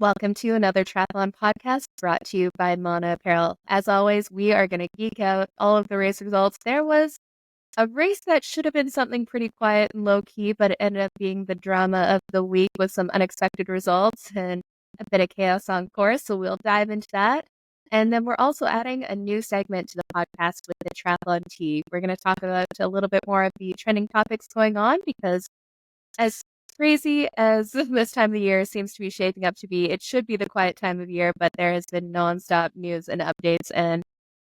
Welcome to another triathlon podcast brought to you by Mana Apparel. As always, we are going to geek out all of the race results. There was a race that should have been something pretty quiet and low-key, but it ended up being the drama of the week with some unexpected results and a bit of chaos on course, so we'll dive into that. And then we're also adding a new segment to the podcast with the Triathlon Tea. We're going to talk about a little bit more of the trending topics going on because as crazy as this time of the year seems to be shaping up to be, it should be the quiet time of year, but there has been nonstop news and updates and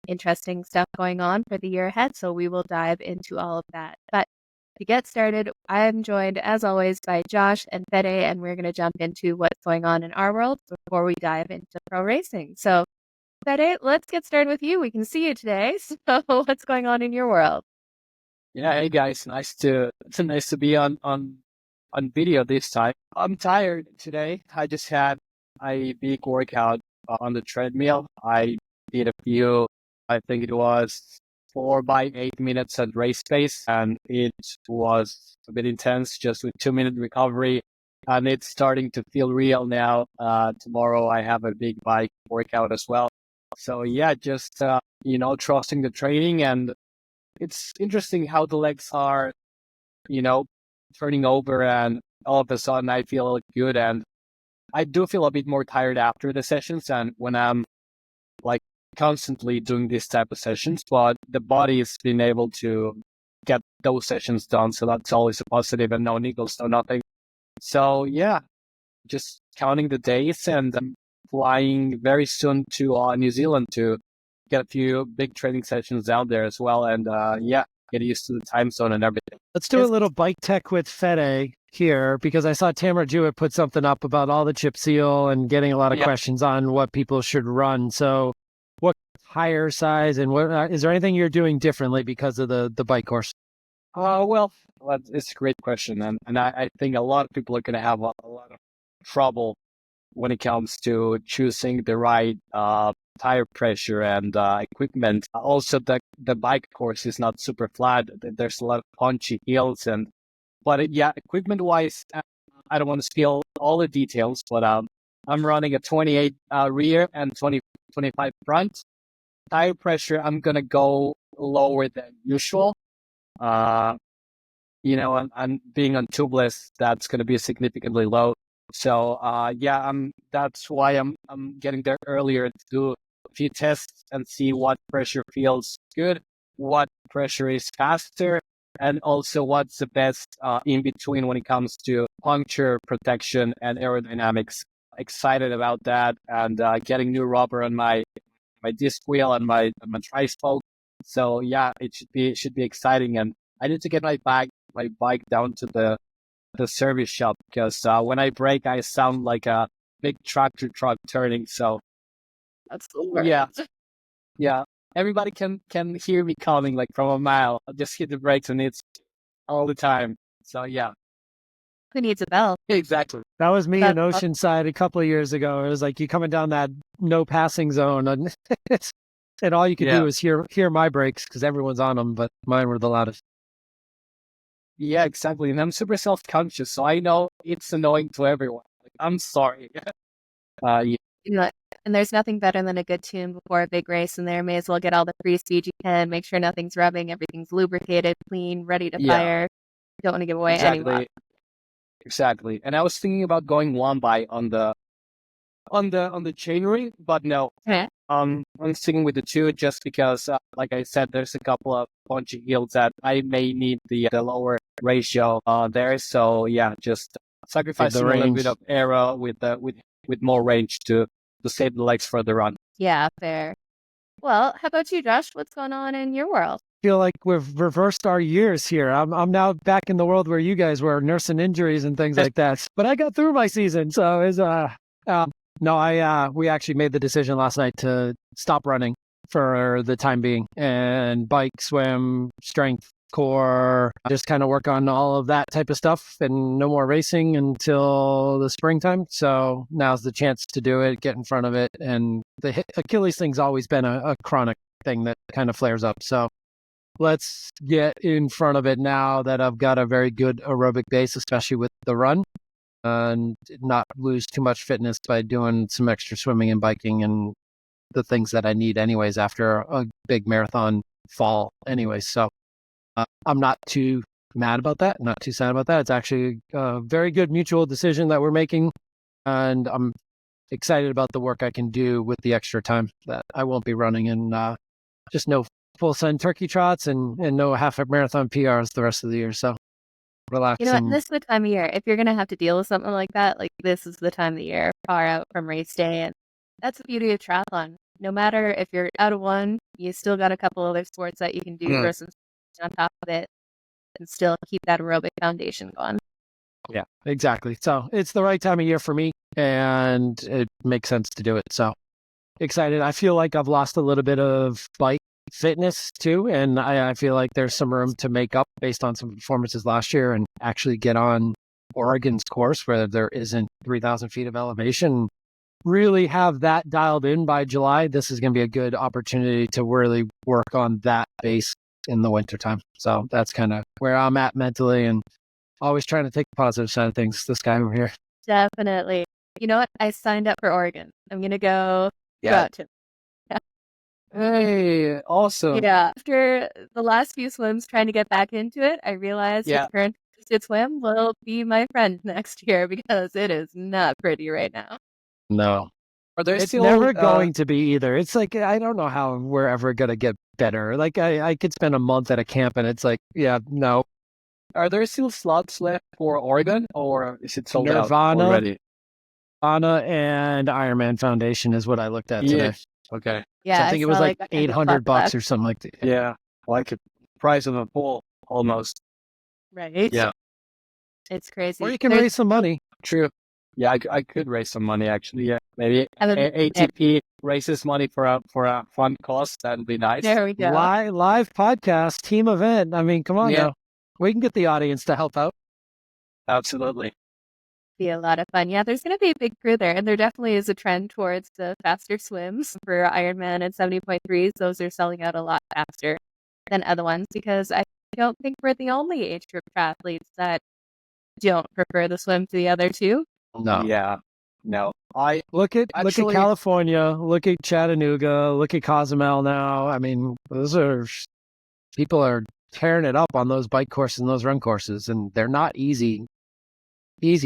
interesting stuff going on for the year ahead. So we will dive into all of that. But to get started, I am joined as always by Josh and Fede, and we're going to jump into what's going on in our world before we dive into pro racing. So Fede, let's get started with you. We can see you today. So what's going on in your world? Yeah, hey guys, nice to be on video this time. I'm tired today. I just had a big workout on the treadmill. I did a few, I think it was 4 by 8 minutes at race pace, and it was a bit intense, just with 2-minute recovery. And it's starting to feel real now. Tomorrow I have a big bike workout as well. So yeah, just trusting the training, and it's interesting how the legs are, turning over, and all of a sudden I feel good, and I do feel a bit more tired after the sessions and when I'm like constantly doing this type of sessions, but the body has been able to get those sessions done, so that's always a positive, and no niggles, no nothing. So yeah, just counting the days, and I'm flying very soon to New Zealand to get a few big training sessions out there as well, and get used to the time zone and everything. Let's do a little bike tech with Fede here, because I saw Tamara Jewett put something up about all the chip seal and getting a lot of questions on what people should run. So what tire size and what is there anything you're doing differently because of the bike course? Well, it's a great question. And I think a lot of people are going to have a lot of trouble when it comes to choosing the right tire pressure and equipment. Also, the bike course is not super flat. There's a lot of punchy hills, but equipment wise, I don't want to spill all the details, but I'm running a 28 rear and 25 front. Tire pressure, I'm gonna go lower than usual. And being on tubeless, that's gonna be significantly low. So that's why I'm getting there earlier to do a few tests and see what pressure feels good, what pressure is faster, and also what's the best in between when it comes to puncture protection and aerodynamics. Excited about that, and getting new rubber on my disc wheel and my tri-spoke. So yeah, it should be exciting, and I need to get my bike down to the service shop, because when I brake, I sound like a big tractor truck turning. So that's over. Yeah. Everybody can hear me coming like from a mile. I'll just hit the brakes and it's all the time. So yeah. Who needs a bell? Exactly. That was me in Oceanside a couple of years ago. It was like you coming down that no passing zone, and all you could do is hear my brakes because everyone's on them, but mine were the loudest. Yeah, exactly. And I'm super self-conscious, so I know it's annoying to everyone. Like, I'm sorry. And there's nothing better than a good tune before a big race, and there may as well get all the free speed you can, make sure nothing's rubbing, everything's lubricated, clean, ready to fire. Don't want to give away any luck. Exactly. And I was thinking about going one by on the chainring, but no. I'm sticking with the two just because, like I said, there's a couple of punchy hills that I may need the lower ratio there. So yeah, just sacrificing a little bit of aero with more range to save the legs for the run. Yeah, fair. Well, how about you, Josh? What's going on in your world? I feel like we've reversed our years here. I'm now back in the world where you guys were nursing injuries and things like that. But I got through my season, so it's we actually made the decision last night to stop running for the time being and bike, swim, strength, core, just kind of work on all of that type of stuff, and no more racing until the springtime. So now's the chance to do it, get in front of it. And the Achilles thing's always been a chronic thing that kind of flares up. So let's get in front of it now that I've got a very good aerobic base, especially with the run. and not lose too much fitness by doing some extra swimming and biking and the things that I need anyways after a big marathon fall anyways. So I'm not too mad about that, not too sad about that. It's actually a very good mutual decision that we're making, and I'm excited about the work I can do with the extra time that I won't be running, and just no full sun turkey trots and no half marathon PRs the rest of the year. So relax. You know what? This is the time of year. If you're going to have to deal with something like that, like this is the time of the year, far out from race day. And that's the beauty of triathlon. No matter if you're out of one, you still got a couple other sports that you can do, throw some on top of it, and still keep that aerobic foundation going. Yeah, exactly. So it's the right time of year for me, and it makes sense to do it. So excited. I feel like I've lost a little bit of bike fitness too, and I feel like there's some room to make up based on some performances last year and actually get on Oregon's course where there isn't 3,000 feet of elevation. Really have that dialed in by July. This is going to be a good opportunity to really work on that base in the wintertime. So that's kind of where I'm at mentally, and always trying to take the positive side of things. This guy over here. Definitely. You know what? I signed up for Oregon. I'm going to go out to. Hey, awesome. Yeah. After the last few swims trying to get back into it, I realized the current swim will be my friend next year because it is not pretty right now. No. It's still, never going to be either. It's like, I don't know how we're ever going to get better. Like, I could spend a month at a camp and it's like, yeah, no. Are there still slots left for Oregon, or is it sold out already? Nirvana and Ironman Foundation is what I looked at today. Okay. Yeah, so I think it was like $800 or something like that. Yeah, like a price of a pool almost. Right. Yeah. It's crazy. Or you can raise some money. True. Yeah, I could raise some money actually. Yeah, maybe ATP raises money for a fun cause. That'd be nice. There we go. Live podcast, team event. I mean, come on now. We can get the audience to help out. Absolutely. Be a lot of fun. Yeah, there's going to be a big crew there, and there definitely is a trend towards the faster swims for Ironman and 70.3s. Those are selling out a lot faster than other ones because I don't think we're the only age group triathletes that don't prefer the swim to the other two. No. Yeah. No. Look at California, look at Chattanooga, look at Cozumel now. I mean, people are tearing it up on those bike courses and those run courses, and they're not easy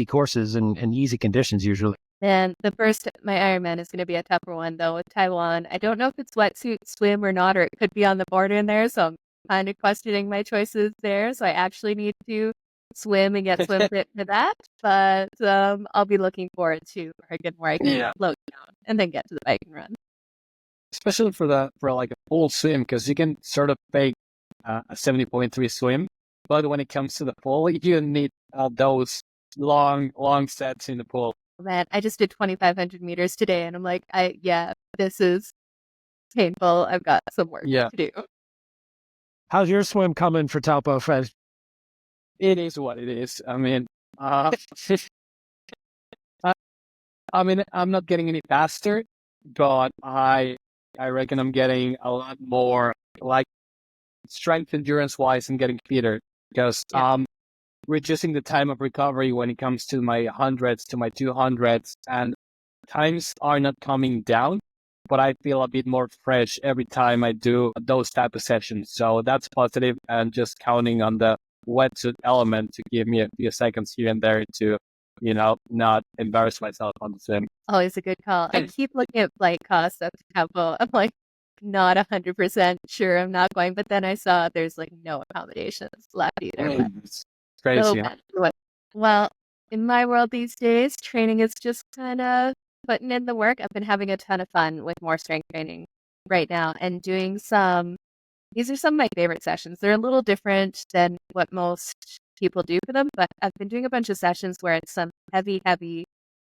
courses and easy conditions usually. And my Ironman is going to be a tougher one though with Taiwan. I don't know if it's wetsuit swim or not, or it could be on the border in there. So I'm kind of questioning my choices there. So I actually need to swim and get swim fit for that. But I'll be looking forward to Oregon where I can float down and then get to the bike and run. Especially for like a full swim, because you can sort of fake a 70.3 swim, but when it comes to the pool, you need those long sets in the pool. Man, I just did 2,500 meters today, and I'm like, this is painful. I've got some work to do. How's your swim coming for Taupo, Fred? It is what it is. I mean, I'm not getting any faster, but I reckon I'm getting a lot more like strength endurance wise and getting fitter because reducing the time of recovery when it comes to my 100s to my 200s, and times are not coming down, but I feel a bit more fresh every time I do those type of sessions. So that's positive, and just counting on the wetsuit element to give me a few seconds here and there to, not embarrass myself on the swim. Always a good call. I keep looking at flight costs up to Taupo. I'm like, not 100% sure I'm not going, but then I saw there's like no accommodations left either. It's crazy. Well, in my world these days, training is just kind of putting in the work. I've been having a ton of fun with more strength training right now and doing these are some of my favorite sessions. They're a little different than what most people do for them, but I've been doing a bunch of sessions where it's some heavy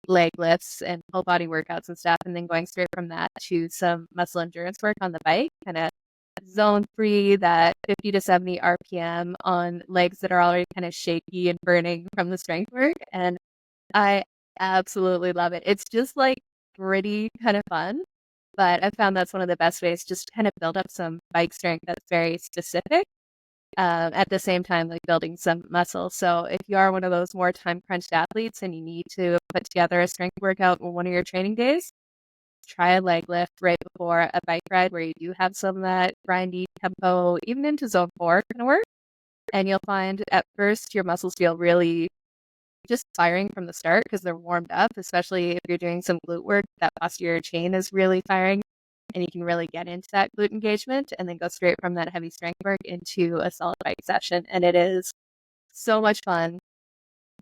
leg lifts and whole body workouts and stuff, and then going straight from that to some muscle endurance work on the bike, kind of zone 3, that 50 to 70 RPM on legs that are already kind of shaky and burning from the strength work. And I absolutely love it. It's just like gritty kind of fun, but I found that's one of the best ways just to kind of build up some bike strength that's very specific. at the same time, like building some muscle. So if you are one of those more time crunched athletes and you need to put together a strength workout on one of your training days, try a leg lift right before a bike ride where you do have some of that grindy tempo, even into zone 4 kind of work. And you'll find at first your muscles feel really just firing from the start because they're warmed up, especially if you're doing some glute work. That posterior chain is really firing and you can really get into that glute engagement and then go straight from that heavy strength work into a solid bike session. And it is so much fun.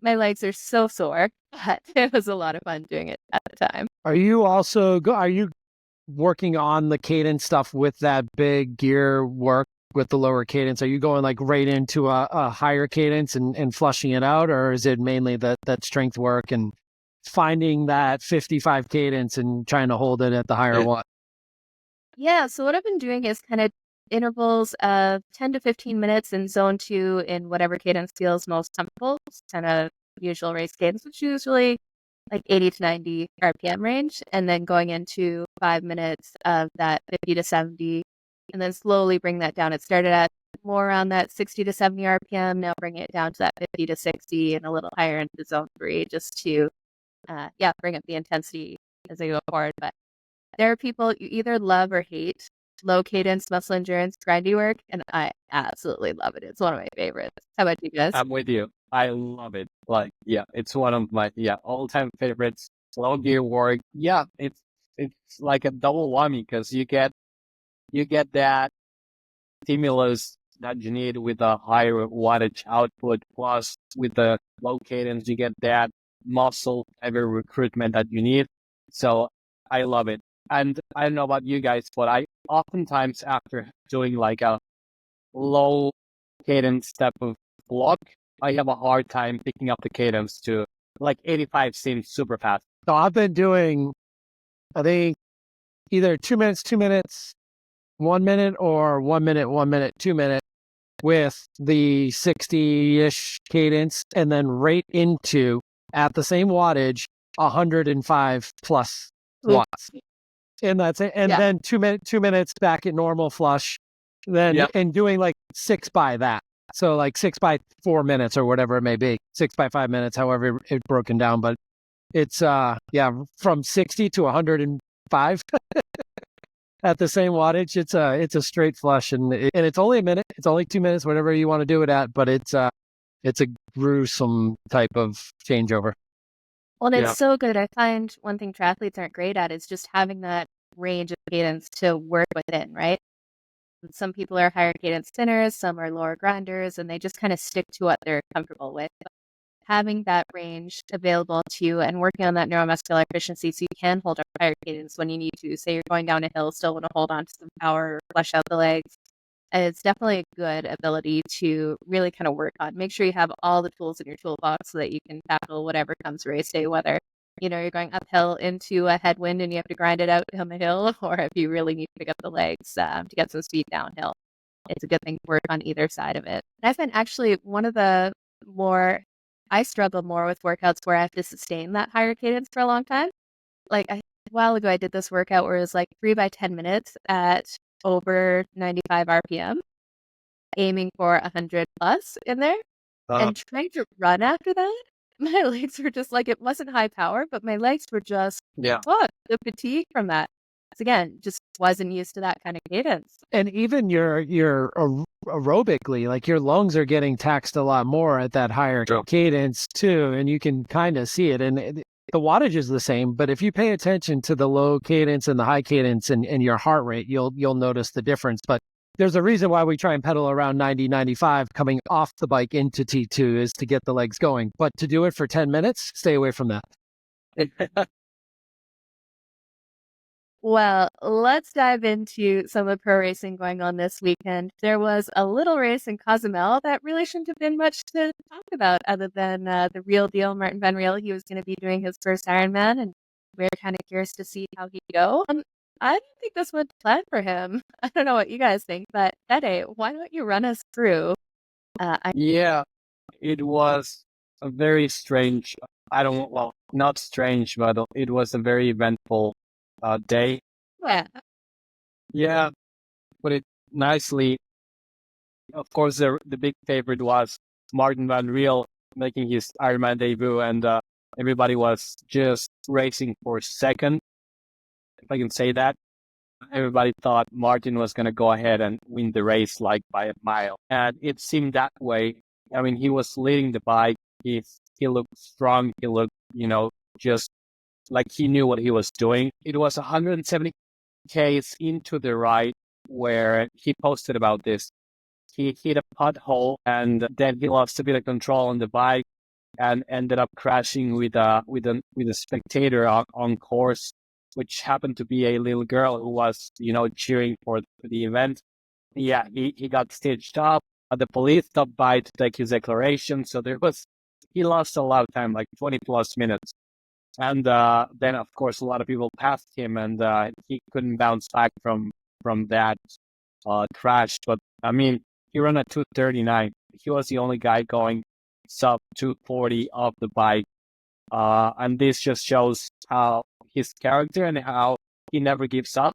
My legs are so sore, but it was a lot of fun doing it at the time. Are you working on the cadence stuff with that big gear work with the lower cadence? Are you going like right into a higher cadence and flushing it out, or is it mainly that strength work and finding that 55 cadence and trying to hold it at the higher one? Yeah, so what I've been doing is kind of intervals of 10 to 15 minutes in zone 2 in whatever cadence feels most comfortable. It's kind of usual race cadence, which is usually like 80 to 90 RPM range, and then going into 5 minutes of that 50 to 70, and then slowly bring that down. It started at more around that 60 to 70 RPM, now bring it down to that 50 to 60 and a little higher into zone 3 just to, bring up the intensity as I go forward. But there are people you either love or hate low cadence muscle endurance grindy work, and I absolutely love it. It's one of my favorites. How about you guys? I'm with you. I love it. Like, yeah, it's one of my all-time favorites. Slow gear work. Yeah, it's like a double whammy because you get that stimulus that you need with a higher wattage output, plus with the low cadence you get that muscle heavy recruitment that you need. So I love it. And I don't know about you guys, but I oftentimes after doing like a low cadence type of block, I have a hard time picking up the cadence to like 85 seems super fast. So I've been doing, I think, either 2 minutes, 2 minutes, 1 minute, or 1 minute, 1 minute, 2 minute with the 60-ish cadence, and then right into, at the same wattage, 105 plus watts. And that's it. And then 2 minutes back at normal flush, then and doing like 6 by that. So like 6 by 4 minutes or whatever it may be, 6 by 5 minutes, however it's broken down. But it's from 60 to 105 at the same wattage. It's a straight flush, and it's only a minute. It's only 2 minutes, whatever you want to do it at. But it's a gruesome type of changeover. Well, and it's so good. I find one thing triathletes aren't great at is just having that range of cadence to work within, right? Some people are higher cadence spinners, some are lower grinders, and they just kind of stick to what they're comfortable with. But having that range available to you and working on that neuromuscular efficiency so you can hold up higher cadence when you need to. Say you're going down a hill, still want to hold on to some power or flush out the legs. It's definitely a good ability to really kind of work on. Make sure you have all the tools in your toolbox so that you can tackle whatever comes race day, whether you're going uphill into a headwind and you have to grind it out on the hill, or if you really need to pick up the legs to get some speed downhill. It's a good thing to work on either side of it. And I've been actually one of the I struggle more with workouts where I have to sustain that higher cadence for a long time. Like a while ago, I did this workout where it was like 3 by 10 minutes at over 95 RPM, aiming for 100 plus in there, and trying to run after that. My legs were just like, it wasn't high power, but my legs were just, the fatigue from that. So again, just wasn't used to that kind of cadence. And even your aerobically, like your lungs are getting taxed a lot more at that higher cadence too, and you can kind of see it. And the wattage is the same, but if you pay attention to the low cadence and the high cadence and your heart rate, you'll notice the difference. But there's a reason why we try and pedal around 90, 95 coming off the bike into T2 is to get the legs going. But to do it for 10 minutes, stay away from that. Well, let's dive into some of the pro racing going on this weekend. There was a little race in Cozumel that really shouldn't have been much to talk about other than the real deal, Martin Van Riel. He was going to be doing his first Ironman, and we're kind of curious to see how he'd go. I don't think this was planned for him. I don't know what you guys think, but Fede, why don't you run us through? It was a very strange, not strange, but it was a very eventful day. Yeah. Yeah, put it nicely. Of course, the big favorite was Martin van Riel making his Ironman debut, and everybody was just racing for second, if I can say that. Everybody thought Martin was going to go ahead and win the race like by a mile. And it seemed that way. I mean, he was leading the bike. He looked strong. He looked, just like he knew what he was doing. It was 170 Ks into the right where he posted about this. He hit a pothole and then he lost a bit of control on the bike and ended up crashing with a spectator on course, which happened to be a little girl who was, cheering for the event. Yeah, he got stitched up. The police stopped by to take his declaration. So he lost a lot of time, like 20 plus minutes. And then, of course, a lot of people passed him and he couldn't bounce back from that crash. But I mean, he ran at 2:39. He was the only guy going sub 2:40 off the bike. And this just shows how his character and how he never gives up.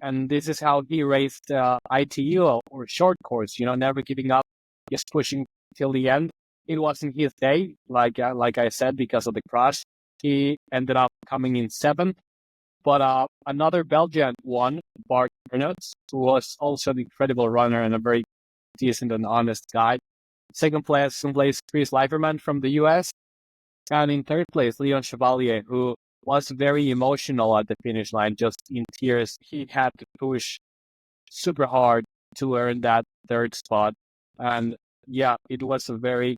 And this is how he raced ITU or short course, never giving up, just pushing till the end. It wasn't his day, like I said, because of the crash. He ended up coming in seventh. But another Belgian won, Bart Aernouts, who was also an incredible runner and a very decent and honest guy. Second place, Chris Leiferman from the US. And in third place, Leon Chevalier, who was very emotional at the finish line, just in tears. He had to push super hard to earn that third spot. And yeah, it was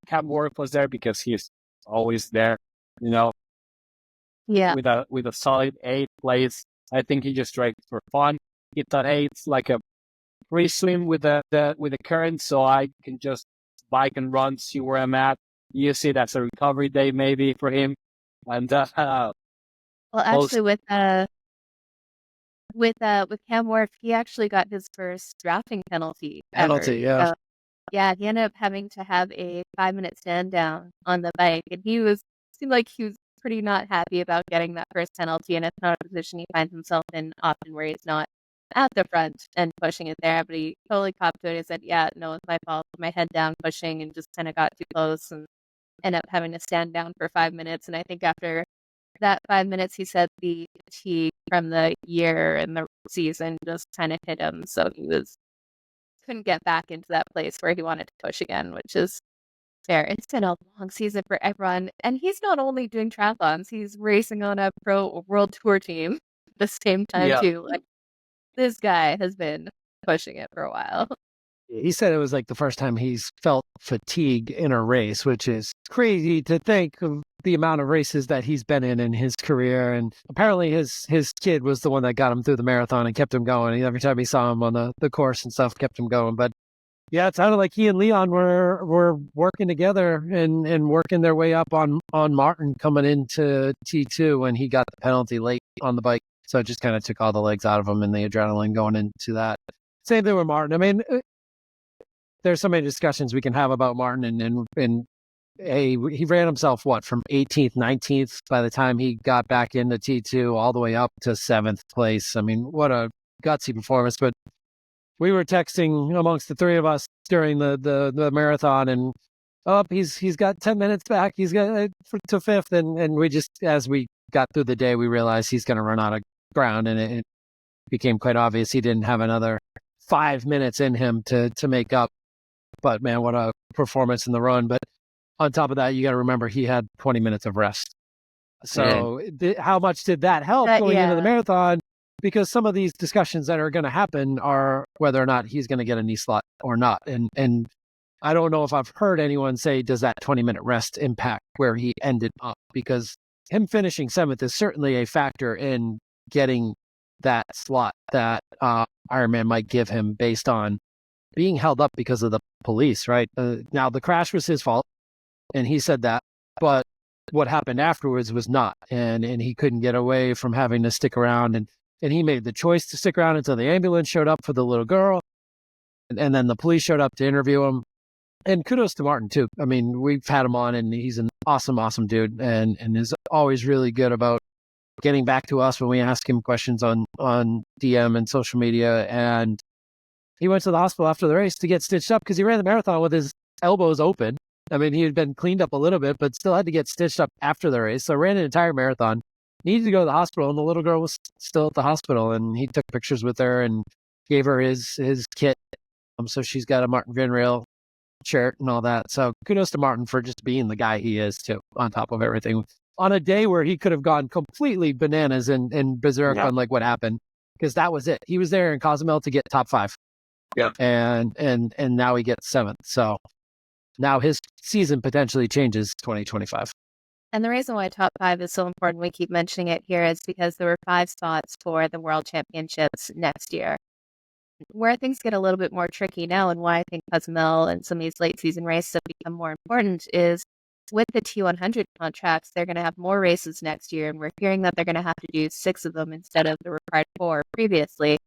Cam Worth was there because he's always there, Yeah. with a solid 8th place. I think he just raced for fun. He thought, hey, it's like a free swim with the current, so I can just bike and run, see where I'm at. You see, that's a recovery day maybe for him. And well, actually, with Cam Worth, he actually got his first drafting penalty ever. Yeah. So, yeah, he ended up having to have a 5-minute stand down on the bike, and seemed like he was pretty not happy about getting that first penalty, and it's not a position he finds himself in often where he's not at the front and pushing it there, but he totally copped to it. He said, yeah, no, it's my fault. Put my head down pushing and just kind of got too close and ended up having to stand down for 5 minutes. And I think after that 5 minutes, he said the fatigue from the year and the season just kind of hit him. So he couldn't get back into that place where he wanted to push again, which is fair. It's been a long season for everyone. And he's not only doing triathlons, he's racing on a pro world tour team at the same time too. Like, this guy has been pushing it for a while. He said it was like the first time he's felt fatigue in a race, which is crazy to think of the amount of races that he's been in his career. And apparently his kid was the one that got him through the marathon and kept him going. Every time he saw him on the course and stuff, kept him going. But yeah, it sounded like he and Leon were working together and working their way up on Martin coming into T2 when he got the penalty late on the bike. So it just kind of took all the legs out of him and the adrenaline going into that. Same thing with Martin. I mean, there's so many discussions we can have about Martin and hey, he ran himself from 18th, 19th by the time he got back into T2 all the way up to 7th place. I mean, what a gutsy performance. But we were texting amongst the three of us during the marathon and he's got 10 minutes back. He's got to 5th. And we just, as we got through the day, we realized he's going to run out of ground. And it became quite obvious he didn't have another 5 minutes in him to make up. But man, what a performance in the run. But on top of that, you got to remember he had 20 minutes of rest. So how much did that help going into the marathon? Because some of these discussions that are going to happen are whether or not he's going to get a knee slot or not. And I don't know if I've heard anyone say, does that 20-minute rest impact where he ended up? Because him finishing 7th is certainly a factor in getting that slot that Ironman might give him based on being held up because of the police, right? Now, the crash was his fault, and he said that, but what happened afterwards was not, and he couldn't get away from having to stick around, and he made the choice to stick around until the ambulance showed up for the little girl, and then the police showed up to interview him. And kudos to Martin, too. I mean, we've had him on, and he's an awesome, awesome dude, and is always really good about getting back to us when we ask him questions on DM and social media, and he went to the hospital after the race to get stitched up because he ran the marathon with his elbows open. I mean, he had been cleaned up a little bit, but still had to get stitched up after the race. So ran an entire marathon, needed to go to the hospital, and the little girl was still at the hospital, and he took pictures with her and gave her his kit. So she's got a Martin Van Rail shirt and all that. So kudos to Martin for just being the guy he is too, on top of everything. On a day where he could have gone completely bananas and berserk on like what happened, because that was it. He was there in Cozumel to get top 5. Yeah. And now he gets 7th. So now his season potentially changes 2025. And the reason why top 5 is so important, we keep mentioning it here, is because there were 5 spots for the World Championships next year. Where things get a little bit more tricky now, and why I think Cozumel and some of these late season races have become more important, is with the T100 contracts, they're going to have more races next year, and we're hearing that they're going to have to do 6 of them instead of the required 4 previously.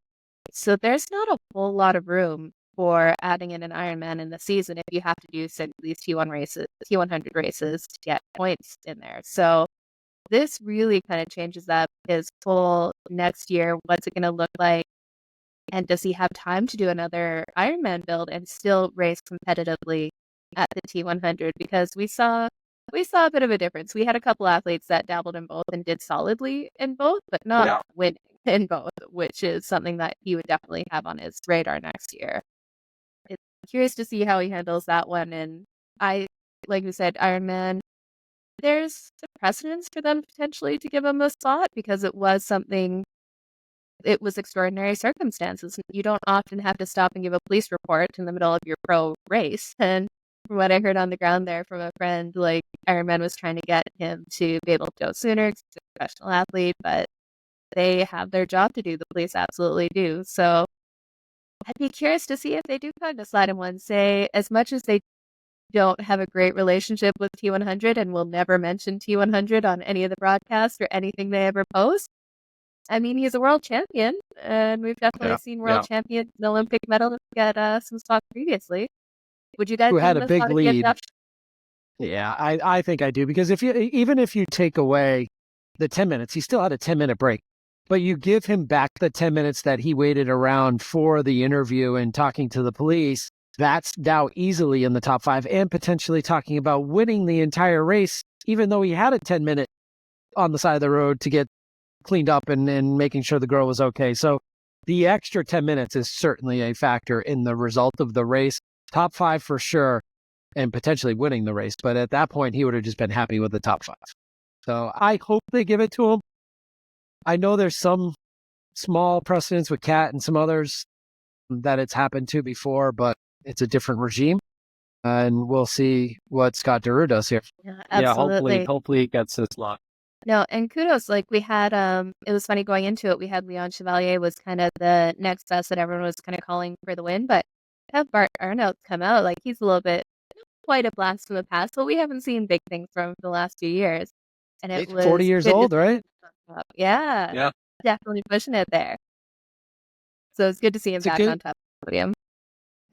So there's not a whole lot of room for adding in an Ironman in the season if you have to do these T100 races to get points in there. So this really kind of changes up his whole next year. What's it going to look like? And does he have time to do another Ironman build and still race competitively at the T100? Because we saw a bit of a difference. We had a couple athletes that dabbled in both and did solidly in both, but not winning in both, which is something that he would definitely have on his radar next year. It's curious to see how he handles that one. And like you said, Ironman, there's a precedence for them potentially to give him a spot because it was extraordinary circumstances. You don't often have to stop and give a police report in the middle of your pro race. And from what I heard on the ground there from a friend, like Ironman was trying to get him to be able to go sooner because he's a professional athlete, but they have their job to do. The police absolutely do. So I'd be curious to see if they do kind of slide in one. Say, as much as they don't have a great relationship with T100 and will never mention T100 on any of the broadcasts or anything they ever post, I mean, he's a world champion, and we've definitely seen world champions and Olympic medalists get some spots previously. Would you guys who had a big lead? Yeah, I think I do, because even if you take away the 10 minutes, he still had a 10-minute break, but you give him back the 10 minutes that he waited around for the interview and talking to the police. That's now easily in the top 5 and potentially talking about winning the entire race, even though he had a 10-minute on the side of the road to get cleaned up and making sure the girl was okay. So the extra 10 minutes is certainly a factor in the result of the race. Top 5 for sure, and potentially winning the race. But at that point, he would have just been happy with the top 5. So I hope they give it to him. I know there's some small precedents with Kat and some others that it's happened to before, but it's a different regime. And we'll see what Scott Deroux does here. Yeah, absolutely. Hopefully he gets his luck. No, and kudos. Like we had, it was funny going into it. We had Leon Chevalier was kind of the next best that everyone was kind of calling for the win, but have Bart Aernouts come out, like he's a little bit quite a blast from the past, but we haven't seen big things from the last few years. And it was 40 years old, right? Yeah, definitely pushing it there. So it's good to see him back on top of the podium.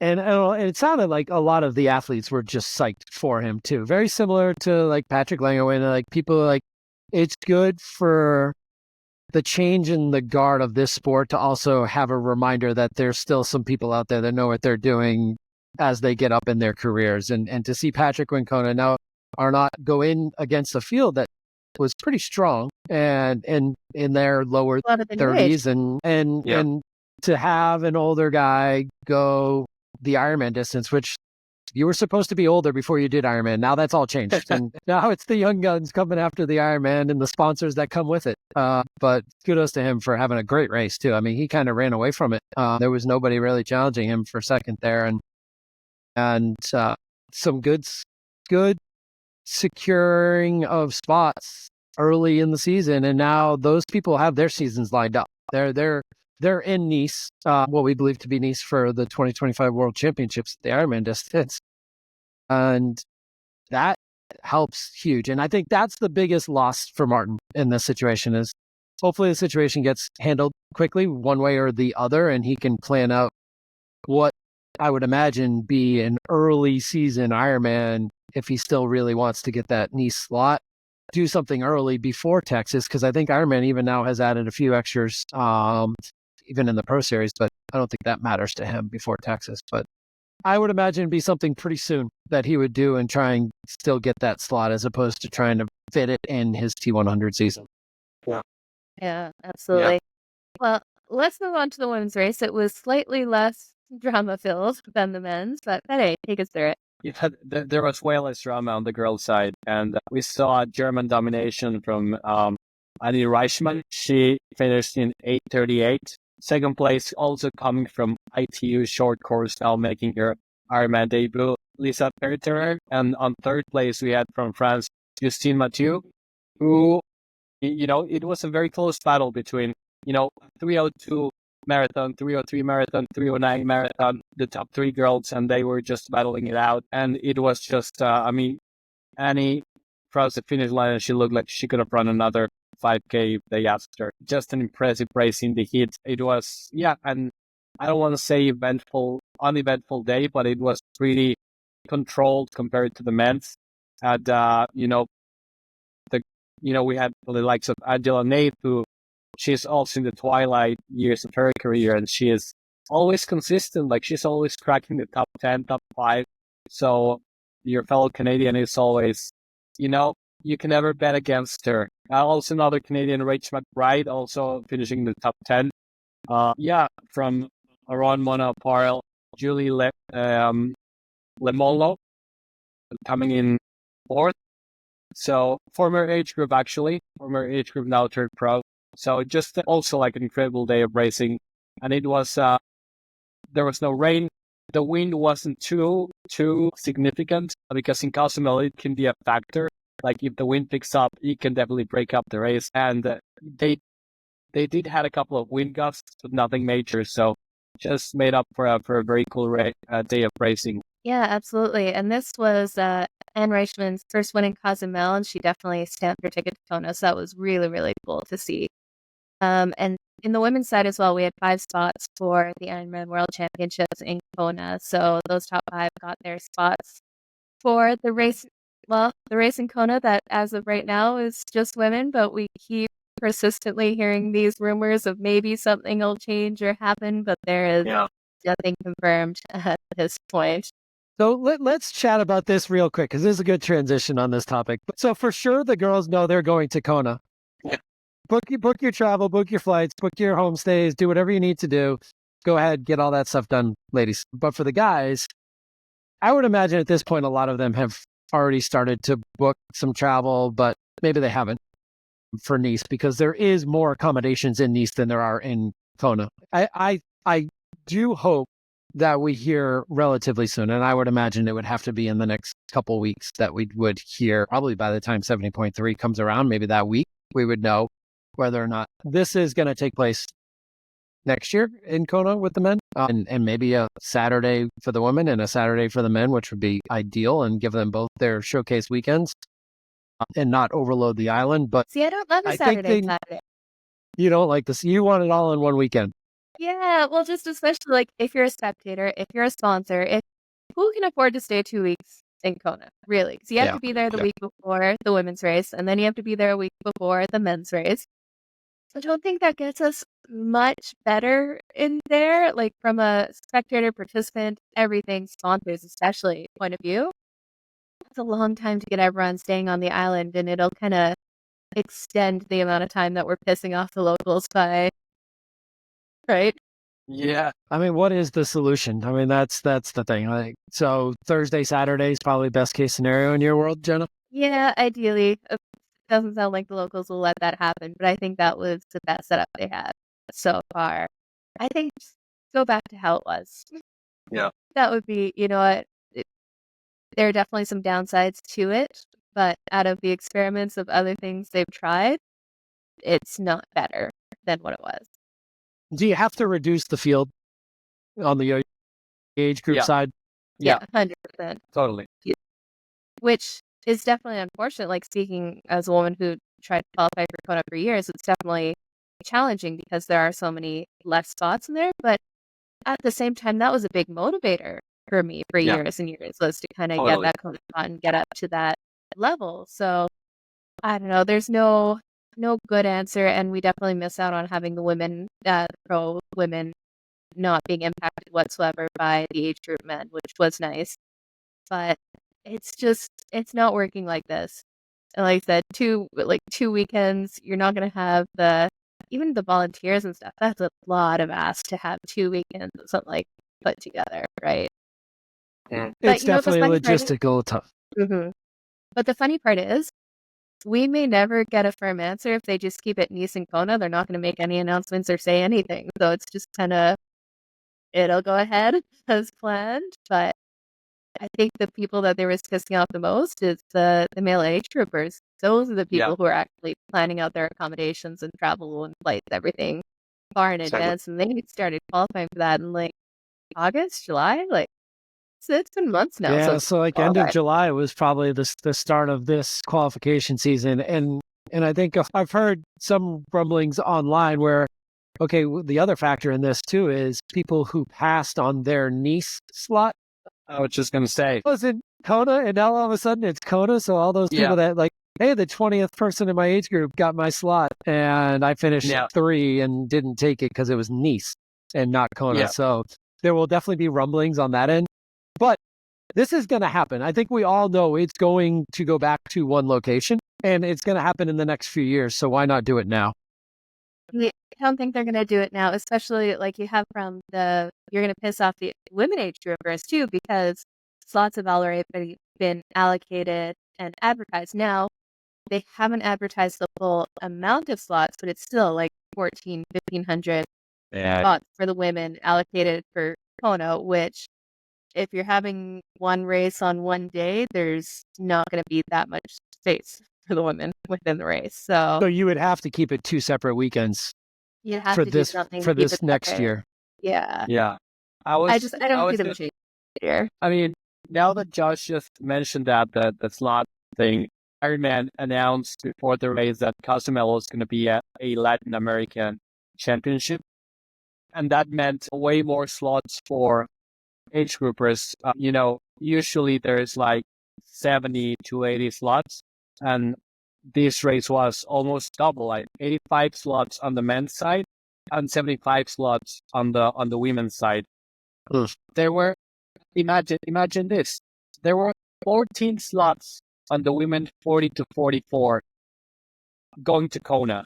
And it sounded like a lot of the athletes were just psyched for him too. Very similar to like Patrick Langevin, like people like, it's good for the change in the guard of this sport to also have a reminder that there's still some people out there that know what they're doing as they get up in their careers. And to see Patrick win Kona now Aernouts go in against a field that was pretty strong and in their lower 30s and to have an older guy go the Ironman distance, which you were supposed to be older before you did Ironman. Now that's all changed. And now it's the young guns coming after the Ironman and the sponsors that come with it. But kudos to him for having a great race too. I mean, he kind of ran away from it. There was nobody really challenging him for second there. And some good securing of spots early in the season. And now those people have their seasons lined up. They're in Nice, what we believe to be Nice for the 2025 World Championships, the Ironman distance. And that helps huge. And I think that's the biggest loss for Martin in this situation is hopefully the situation gets handled quickly one way or the other, and he can plan out what I would imagine be an early season Ironman if he still really wants to get that Nice slot. Do something early before Texas, because I think Ironman even now has added a few extras, even in the Pro Series, but I don't think that matters to him before Texas, but I would imagine it'd be something pretty soon that he would do and try and still get that slot as opposed to trying to fit it in his T100 season. Yeah, absolutely. Yeah. Well, let's move on to the women's race. It was slightly less drama-filled than the men's, but hey, take us through it. Yeah, there was way less drama on the girls' side, and we saw German domination from Annie Reischmann. She finished in 8:38. Second place also coming from ITU short course, now making her Ironman debut, Lisa Perterer. And on third place, we had from France, Justine Mathieux, who, it was a very close battle between, 302 marathon, 303 marathon, 309 marathon, the top three girls, and they were just battling it out. And it was just, Annie crossed the finish line and she looked like she could have run another 5K if they asked her. Just an impressive race in the heat. It was, and I don't want to say uneventful day, but it was pretty controlled compared to the men's. And, we had the likes of Angela Nath, who she's also in the twilight years of her career, and she is always consistent. Like, she's always cracking the top 10, top 5. So your fellow Canadian is always, you can never bet against her. Also another Canadian, Rachel McBride, also finishing the top 10. From Aron Mona Apparel, Julie Iemmolo coming in fourth. So former age group, now turned pro. So just also like an incredible day of racing. And it was, there was no rain. The wind wasn't too significant, because in Cozumel it can be a factor. Like if the wind picks up, it can definitely break up the race. And they did had a couple of wind gusts, but nothing major. So just made up for a very cool day of racing. Yeah, absolutely. And this was Anne Reichman's first win in Cozumel, and she definitely stamped her ticket to Kona. So that was really, really cool to see. And in the women's side as well, we had 5 spots for the Ironman World Championships in Kona. So those top 5 got their spots for the race. Well, the race in Kona that as of right now is just women, but we keep persistently hearing these rumors of maybe something will change or happen, but there is nothing confirmed at this point. So let's chat about this real quick, because this is a good transition on this topic. So for sure, the girls know they're going to Kona. Yeah. Book your travel, book your flights, book your homestays, do whatever you need to do. Go ahead, get all that stuff done, ladies. But for the guys, I would imagine at this point, a lot of them have already started to book some travel, but maybe they haven't for Nice, because there is more accommodations in Nice than there are in Kona. I do hope that we hear relatively soon, and I would imagine it would have to be in the next couple weeks that we would hear. Probably by the time 70.3 comes around, maybe that week, we would know whether or not this is going to take place next year in Kona with the men, and maybe a Saturday for the women and a Saturday for the men, which would be ideal and give them both their showcase weekends and not overload the island. But see, I don't love a Saturday. You don't like this. You want it all in one weekend. Yeah, well, just especially like if you're a spectator, if you're a sponsor, who can afford to stay 2 weeks in Kona, really? Because you have to be there the week before the women's race, and then you have to be there a week before the men's race. So I don't think that gets us much better in there, like from a spectator, participant, everything, sponsors especially point of view. It's a long time to get everyone staying on the island, and it'll kind of extend the amount of time that we're pissing off the locals by. Right? Yeah. I mean, what is the solution? I mean, that's the thing. Like, so Thursday, Saturday is probably best case scenario in your world, Jenna? Yeah, ideally. It doesn't sound like the locals will let that happen, but I think that was the best setup they had so far. I think just go back to how it was. Yeah. That would be, there are definitely some downsides to it, but out of the experiments of other things they've tried, it's not better than what it was. Do you have to reduce the field on the age group side? Yeah, 100%. Totally. Which is definitely unfortunate. Like, speaking as a woman who tried to qualify for Kona for years, it's definitely challenging because there are so many less spots in there. But at the same time, that was a big motivator for me for years and years, was to kind of get that Kona spot and get up to that level. So I don't know. There's no good answer, and we definitely miss out on having the women, pro women not being impacted whatsoever by the age group men, which was nice. But it's not working like this. And like I said, 2 weekends, you're not going to have even the volunteers and stuff. That's a lot of ask to have 2 weekends of something like put together, right? Yeah. It's definitely logistical tough. Mm-hmm. But the funny part is, we may never get a firm answer if they just keep it Nice and Kona. They're not going to make any announcements or say anything. So it's just kind of, it'll go ahead as planned. But I think the people that they were pissing off the most is the male age groupers. Those are the people who are actually planning out their accommodations and travel and flights, everything far in advance. And they started qualifying for that in like August, July. Like, so it's been months now. Yeah, so like end of July was probably the start of this qualification season. And I think I've heard some rumblings online where, okay, the other factor in this too is people who passed on their Nice slot. I was just going to say. It was in Kona, and now all of a sudden it's Kona. So all those people that like, hey, the 20th person in my age group got my slot, and I finished 3 and didn't take it because it was Nice and not Kona. Yeah. So there will definitely be rumblings on that end. But this is going to happen. I think we all know it's going to go back to one location, and it's going to happen in the next few years. So why not do it now? I don't think they're going to do it now, especially like you have you're going to piss off the women age groupers too, because slots have already been allocated and advertised. Now, they haven't advertised the full amount of slots, but it's still like 1,500 spots for the women allocated for Kona, which if you're having one race on one day, there's not going to be that much space for the women within the race. So you would have to keep it 2 separate weekends. You have to do something for this next year. Yeah. Yeah. I don't see them changing here. I mean, now that Josh just mentioned that the slot thing, Ironman announced before the race that Cozumel was going to be a Latin American championship. And that meant way more slots for age groupers. Usually there's like 70 to 80 slots. And this race was almost double, like 85 slots on the men's side and 75 slots on the women's side. There were, imagine this, there were 14 slots on the women 40 to 44 going to Kona.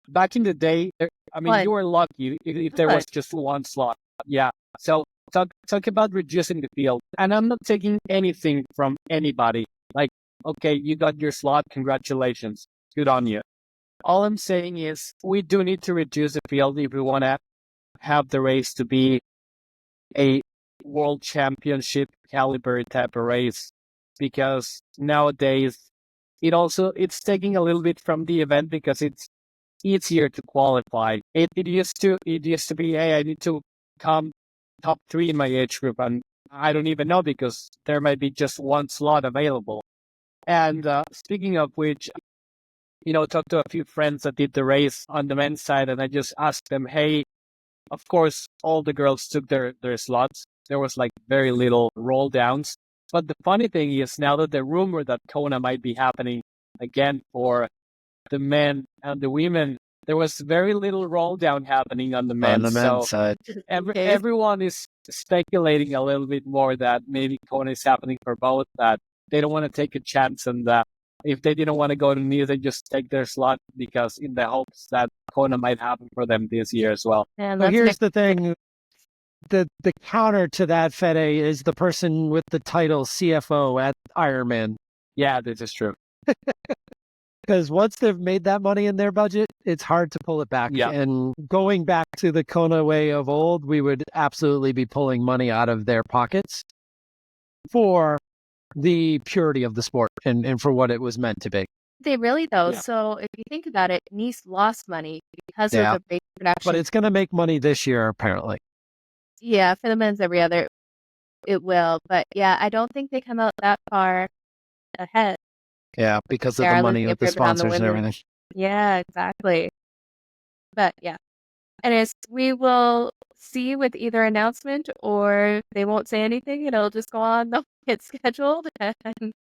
Back in the day, you were lucky if there was just one slot. Yeah. So talk about reducing the field. And I'm not taking anything from anybody. Like, okay, you got your slot. Congratulations. Good on you. All I'm saying is we do need to reduce the field if we want to have the race to be a world championship caliber type of race, because nowadays it's taking a little bit from the event because it's easier to qualify. It used to be, hey, I need to come top 3 in my age group, and I don't even know because there might be just one slot available. And speaking of which, talked to a few friends that did the race on the men's side, and I just asked them, hey, of course, all the girls took their slots. There was like very little roll downs. But the funny thing is now that the rumor that Kona might be happening again for the men and the women, there was very little roll down happening on the men's side. Everyone is speculating a little bit more that maybe Kona is happening for both, that they don't want to take a chance, and that if they didn't want to go to Nice, they just take their slot because in the hopes that Kona might happen for them this year as well. So here's the thing. The counter to that, Fede, is the person with the title CFO at Ironman. Yeah, this is true. Because once they've made that money in their budget, it's hard to pull it back. Yeah. And going back to the Kona way of old, we would absolutely be pulling money out of their pockets for the purity of the sport and for what it was meant to be. They really, though. Yeah. So if you think about it, Nice lost money because of the race production. But it's going to make money this year, apparently. Yeah, for the men's every other, it will. But yeah, I don't think they come out that far ahead. Yeah, because of the money with the sponsors and everything. Yeah, exactly. But yeah. Anyways, we will see with either announcement or they won't say anything. It'll just go on, they'll get scheduled, and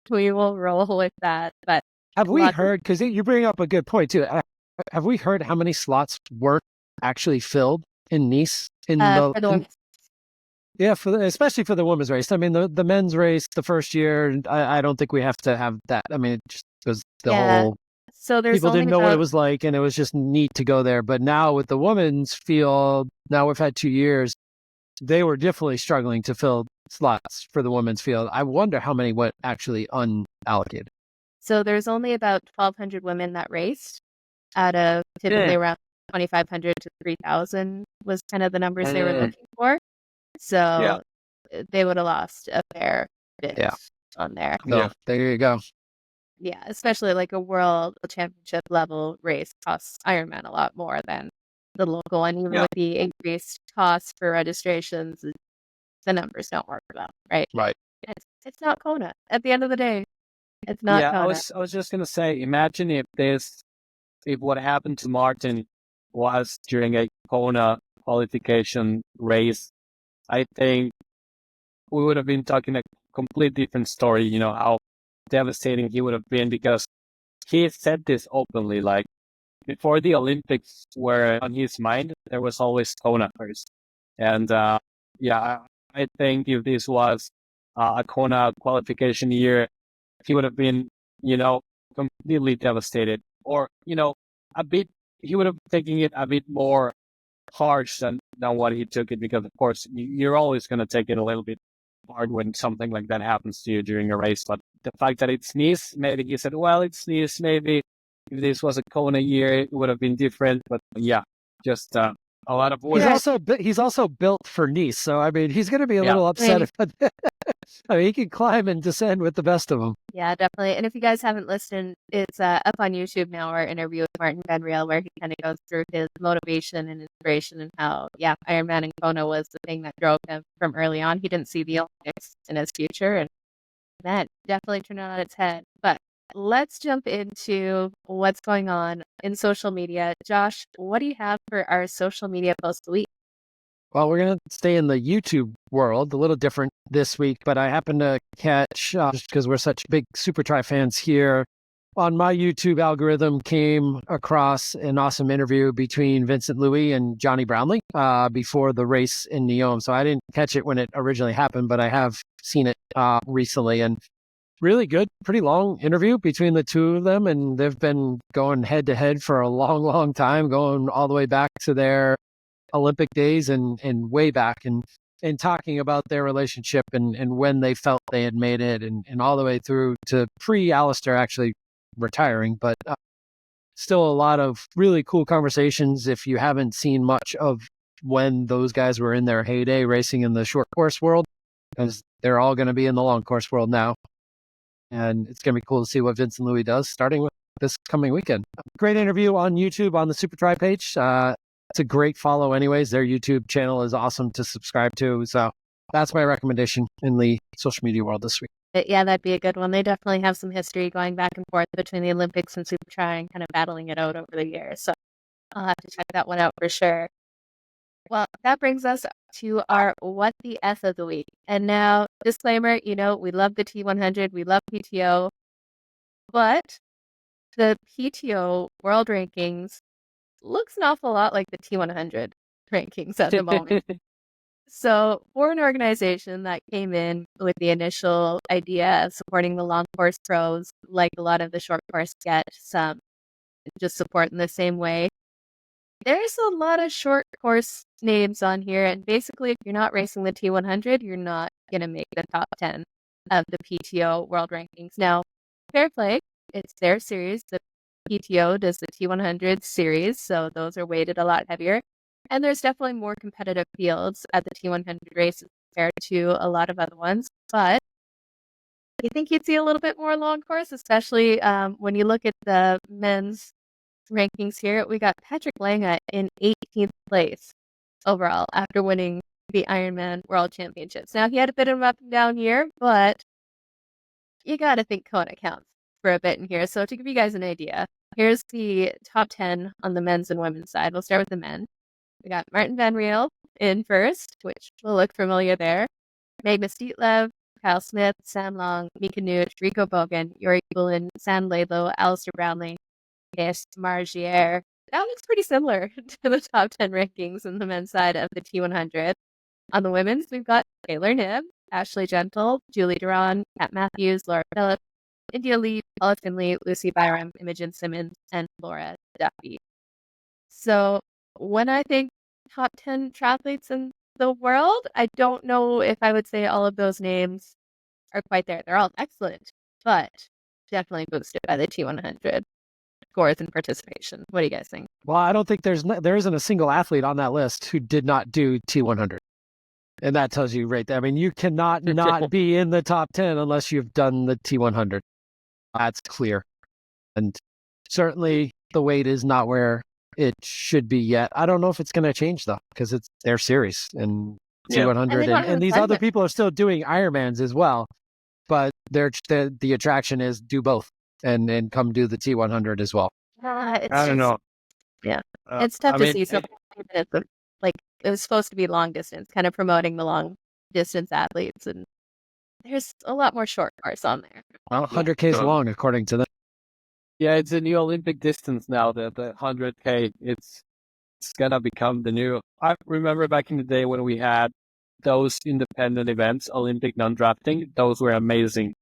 we will roll with that. But have we heard, because you bring up a good point too, have we heard how many slots were actually filled in Nice For the women's. Yeah, especially for the women's race. I mean, the men's race, the first year, I don't think we have to have that. I mean, it just was the whole. So there's people only didn't know what it was like, and it was just neat to go there. But now with the women's field, now we've had 2 years, they were definitely struggling to fill slots for the women's field. I wonder how many went actually unallocated. So there's only about 1,200 women that raced out of typically around 2,500 to 3,000 was kind of the numbers they were looking for. So they would have lost a fair bit on there. So there you go. Yeah, especially like a world championship level race costs Ironman a lot more than the local one. Even with the increased cost for registrations, the numbers don't work out, right? Right. It's not Kona. At the end of the day, it's not Kona. I was just gonna say, imagine if what happened to Martin was during a Kona qualification race. I think we would have been talking a complete different story. You know how devastating he would have been, because he said this openly. Like, before the Olympics were on his mind, there was always Kona first. And I think if this was a Kona qualification year, he would have been, completely devastated, or, he would have taken it a bit more harsh than what he took it, because of course you're always going to take it a little bit hard when something like that happens to you during a race. But the fact that it's Nice, maybe he said, well, it's Nice, maybe if this was a Kona year, it would have been different. But just a lot of work. He's also built for Nice, so I mean, he's going to be a little upset if I mean, he can climb and descend with the best of them. Yeah, definitely. And if you guys haven't listened, it's up on YouTube now, our interview with Martin Van Riel, where he kind of goes through his motivation and inspiration and how, Ironman and Kona was the thing that drove him from early on. He didn't see the Olympics in his future, and that definitely turned on its head. But let's jump into what's going on in social media. Josh, what do you have for our social media post of the week? Well, we're going to stay in the YouTube world, a little different this week, but I happened to catch, just because we're such big Super Tri fans here, on my YouTube algorithm came across an awesome interview between Vincent Louis and Johnny Brownlee before the race in Nyon. So I didn't catch it when it originally happened, but I have seen it recently, and really good, pretty long interview between the two of them. And they've been going head to head for a long, long time, going all the way back to their Olympic days and way back, and talking about their relationship and when they felt they had made it, and all the way through to pre-Alistair actually retiring. But still a lot of really cool conversations if you haven't seen much of when those guys were in their heyday racing in the short course world, because they're all going to be in the long course world now. And it's going to be cool to see what Vincent Louis does starting with this coming weekend. Great interview on YouTube on the Super Tri page. It's a great follow anyways. Their YouTube channel is awesome to subscribe to. So that's my recommendation in the social media world this week. Yeah, that'd be a good one. They definitely have some history going back and forth between the Olympics and Super Tri and kind of battling it out over the years. So I'll have to check that one out for sure. Well, that brings us to our What the F of the week. And now, disclaimer, we love the T100, we love PTO, but the PTO world rankings looks an awful lot like the T100 rankings at the moment. So for an organization that came in with the initial idea of supporting the long course pros, like a lot of the short course get some just support in the same way, there's a lot of short course names on here. And basically, if you're not racing the T100, you're not going to make the top 10 of the PTO world rankings. Now, fair play, it's their series. The PTO does the T100 series, so those are weighted a lot heavier. And there's definitely more competitive fields at the T100 races compared to a lot of other ones. But I think you'd see a little bit more long course, especially when you look at the men's rankings here. We got Patrick Lange in 18th place overall after winning the Ironman World Championships. Now, he had a bit of an up and down year, but you got to think Kona counts for a bit in here. So to give you guys an idea, here's the top 10 on the men's and women's side. We'll start with the men. We got Martin Van Riel in first, which will look familiar there. Magnus Dietlev, Kyle Smith, Sam Long, Mika Newt, Rico Bogan, Yuri Kulin, Sam Laidlow, Alistair Brownlee, Margier, that looks pretty similar to the top 10 rankings in the men's side of the T100. On the women's, we've got Taylor Knibb, Ashley Gentle, Julie Duran, Kat Matthews, Laura Phillips, India Lee, Paula Finley, Lucy Byram, Imogen Simmons, and Laura Duffy. So when I think top 10 triathletes in the world, I don't know if I would say all of those names are quite there. They're all excellent, but definitely boosted by the T100 scores and participation. What do you guys think? Well, I don't think there isn't a single athlete on that list who did not do T100. And that tells you right there. I mean, you cannot not be in the top 10 unless you've done the T100. That's clear. And certainly the weight is not where it should be yet. I don't know if it's going to change, though, because it's their series and T100. And these other people are still doing Ironmans as well. But the attraction is do both and come do the T100 as well. I don't know. Yeah. It's tough to see so minutes of, like, it was supposed to be long distance, kind of promoting the long distance athletes. And there's a lot more short course on there. Well, 100K is long, according to them. Yeah, it's a new Olympic distance now, the 100K. It's going to become the new... I remember back in the day when we had those independent events, Olympic non-drafting, those were amazing.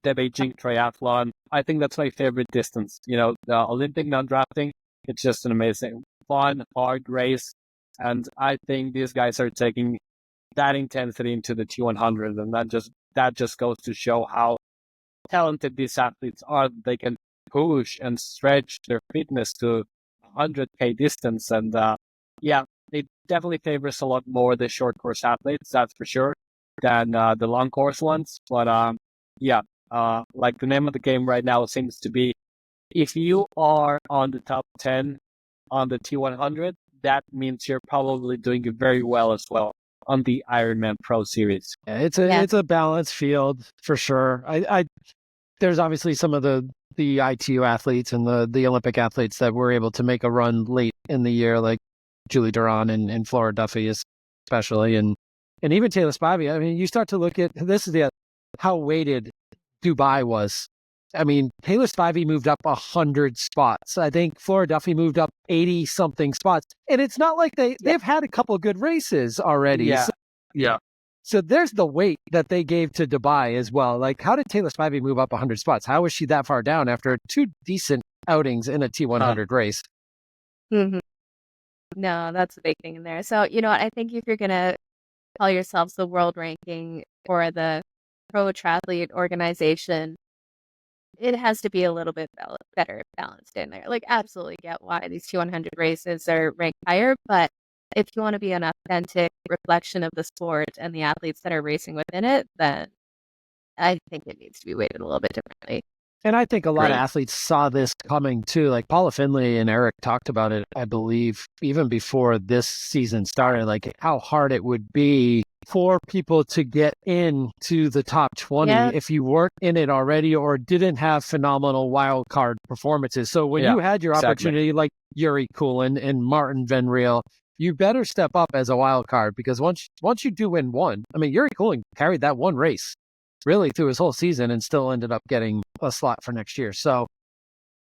The Beijing Triathlon, I think that's my favorite distance. You know, the Olympic non-drafting, it's just an amazing, fun, hard race. And I think these guys are taking that intensity into the T100. And that just goes to show how talented these athletes are. They can push and stretch their fitness to 100K distance. And it definitely favors a lot more the short course athletes, that's for sure, than the long course ones. But like the name of the game right now seems to be, if you are on the top 10 on the T100, that means you're probably doing very well as well on the Ironman Pro Series. Yeah, it's a balanced field for sure. There's obviously some of the ITU athletes and the Olympic athletes that were able to make a run late in the year, like Julie Duran and Flora Duffy especially, and even Taylor Spivey. I mean, you start to look at how weighted Dubai was. I mean, Taylor Spivey moved up 100 spots. I think Flora Duffy moved up 80 something spots. And it's not like they've had a couple of good races already. Yeah. So there's the weight that they gave to Dubai as well. Like, how did Taylor Spivey move up 100 spots? How was she that far down after 2 decent outings in a T100 race? Mm-hmm. No, that's a big thing in there. So, you know what? I think if you're going to call yourselves the world ranking or the pro triathlete organization, it has to be a little bit better balanced in there. Like, absolutely get why these 200 races are ranked higher, but if you want to be an authentic reflection of the sport and the athletes that are racing within it, then I think it needs to be weighted a little bit differently. And I think a lot of athletes saw this coming too. Like Paula Finley and Eric talked about it, I believe, even before this season started, like how hard it would be for people to get into the top 20 if you weren't in it already or didn't have phenomenal wild card performances. So when you had your opportunity, like Yuri Kulin and Martin Van Riel, you better step up as a wild card, because once you do win one, I mean, Yuri Kulin carried that one race really through his whole season and still ended up getting a slot for next year. So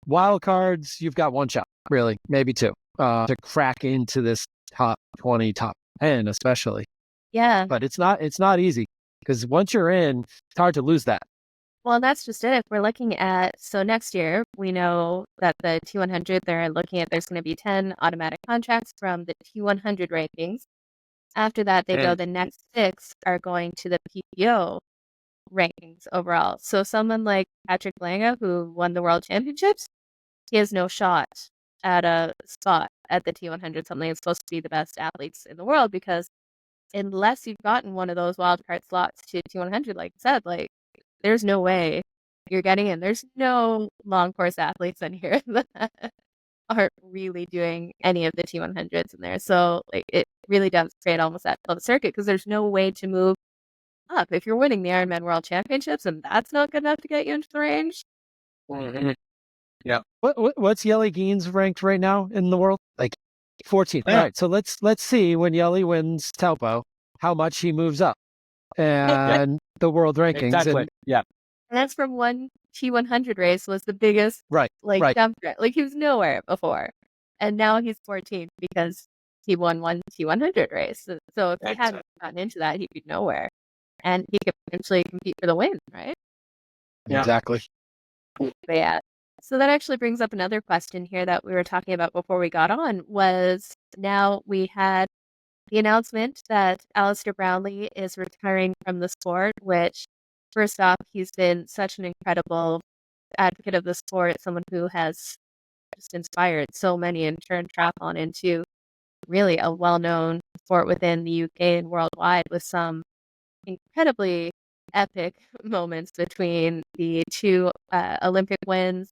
wild cards, you've got one shot, really, maybe two, to crack into this top 20, top 10 especially. Yeah. But it's not easy, because once you're in, it's hard to lose that. Well, that's just it. If we're looking at, so next year, we know that the T100, they're looking at, there's going to be 10 automatic contracts from the T100 rankings. After that, they go, the next 6 are going to the PPO rankings overall. So someone like Patrick Lange, who won the World Championships, he has no shot at a spot at the T100, something that's supposed to be the best athletes in the world, because unless you've gotten one of those wildcard slots to T100, like I said, like there's no way you're getting in. There's no long course athletes in here that aren't really doing any of the T100s in there. So like it really does create almost that closed circuit, because there's no way to move up if you're winning the Ironman World Championships, and that's not good enough to get you into the range. Mm-hmm. Yeah. What's Yeli Geens ranked right now in the world? Like 14th. Yeah. All right. So let's see, when Yeli wins Taupo, how much he moves up and the world rankings. Exactly. And that's from one T100 race was the biggest jump. Like he was nowhere before. And now he's 14 because he won one T100 race. So if he hadn't gotten into that, he'd be nowhere. And he could potentially compete for the win, right? Yeah. Exactly. But yeah. So that actually brings up another question here that we were talking about before we got on, was now we had the announcement that Alistair Brownlee is retiring from the sport, which, first off, he's been such an incredible advocate of the sport, someone who has just inspired so many and turned triathlon into really a well-known sport within the UK and worldwide, with some incredibly epic moments between the two Olympic wins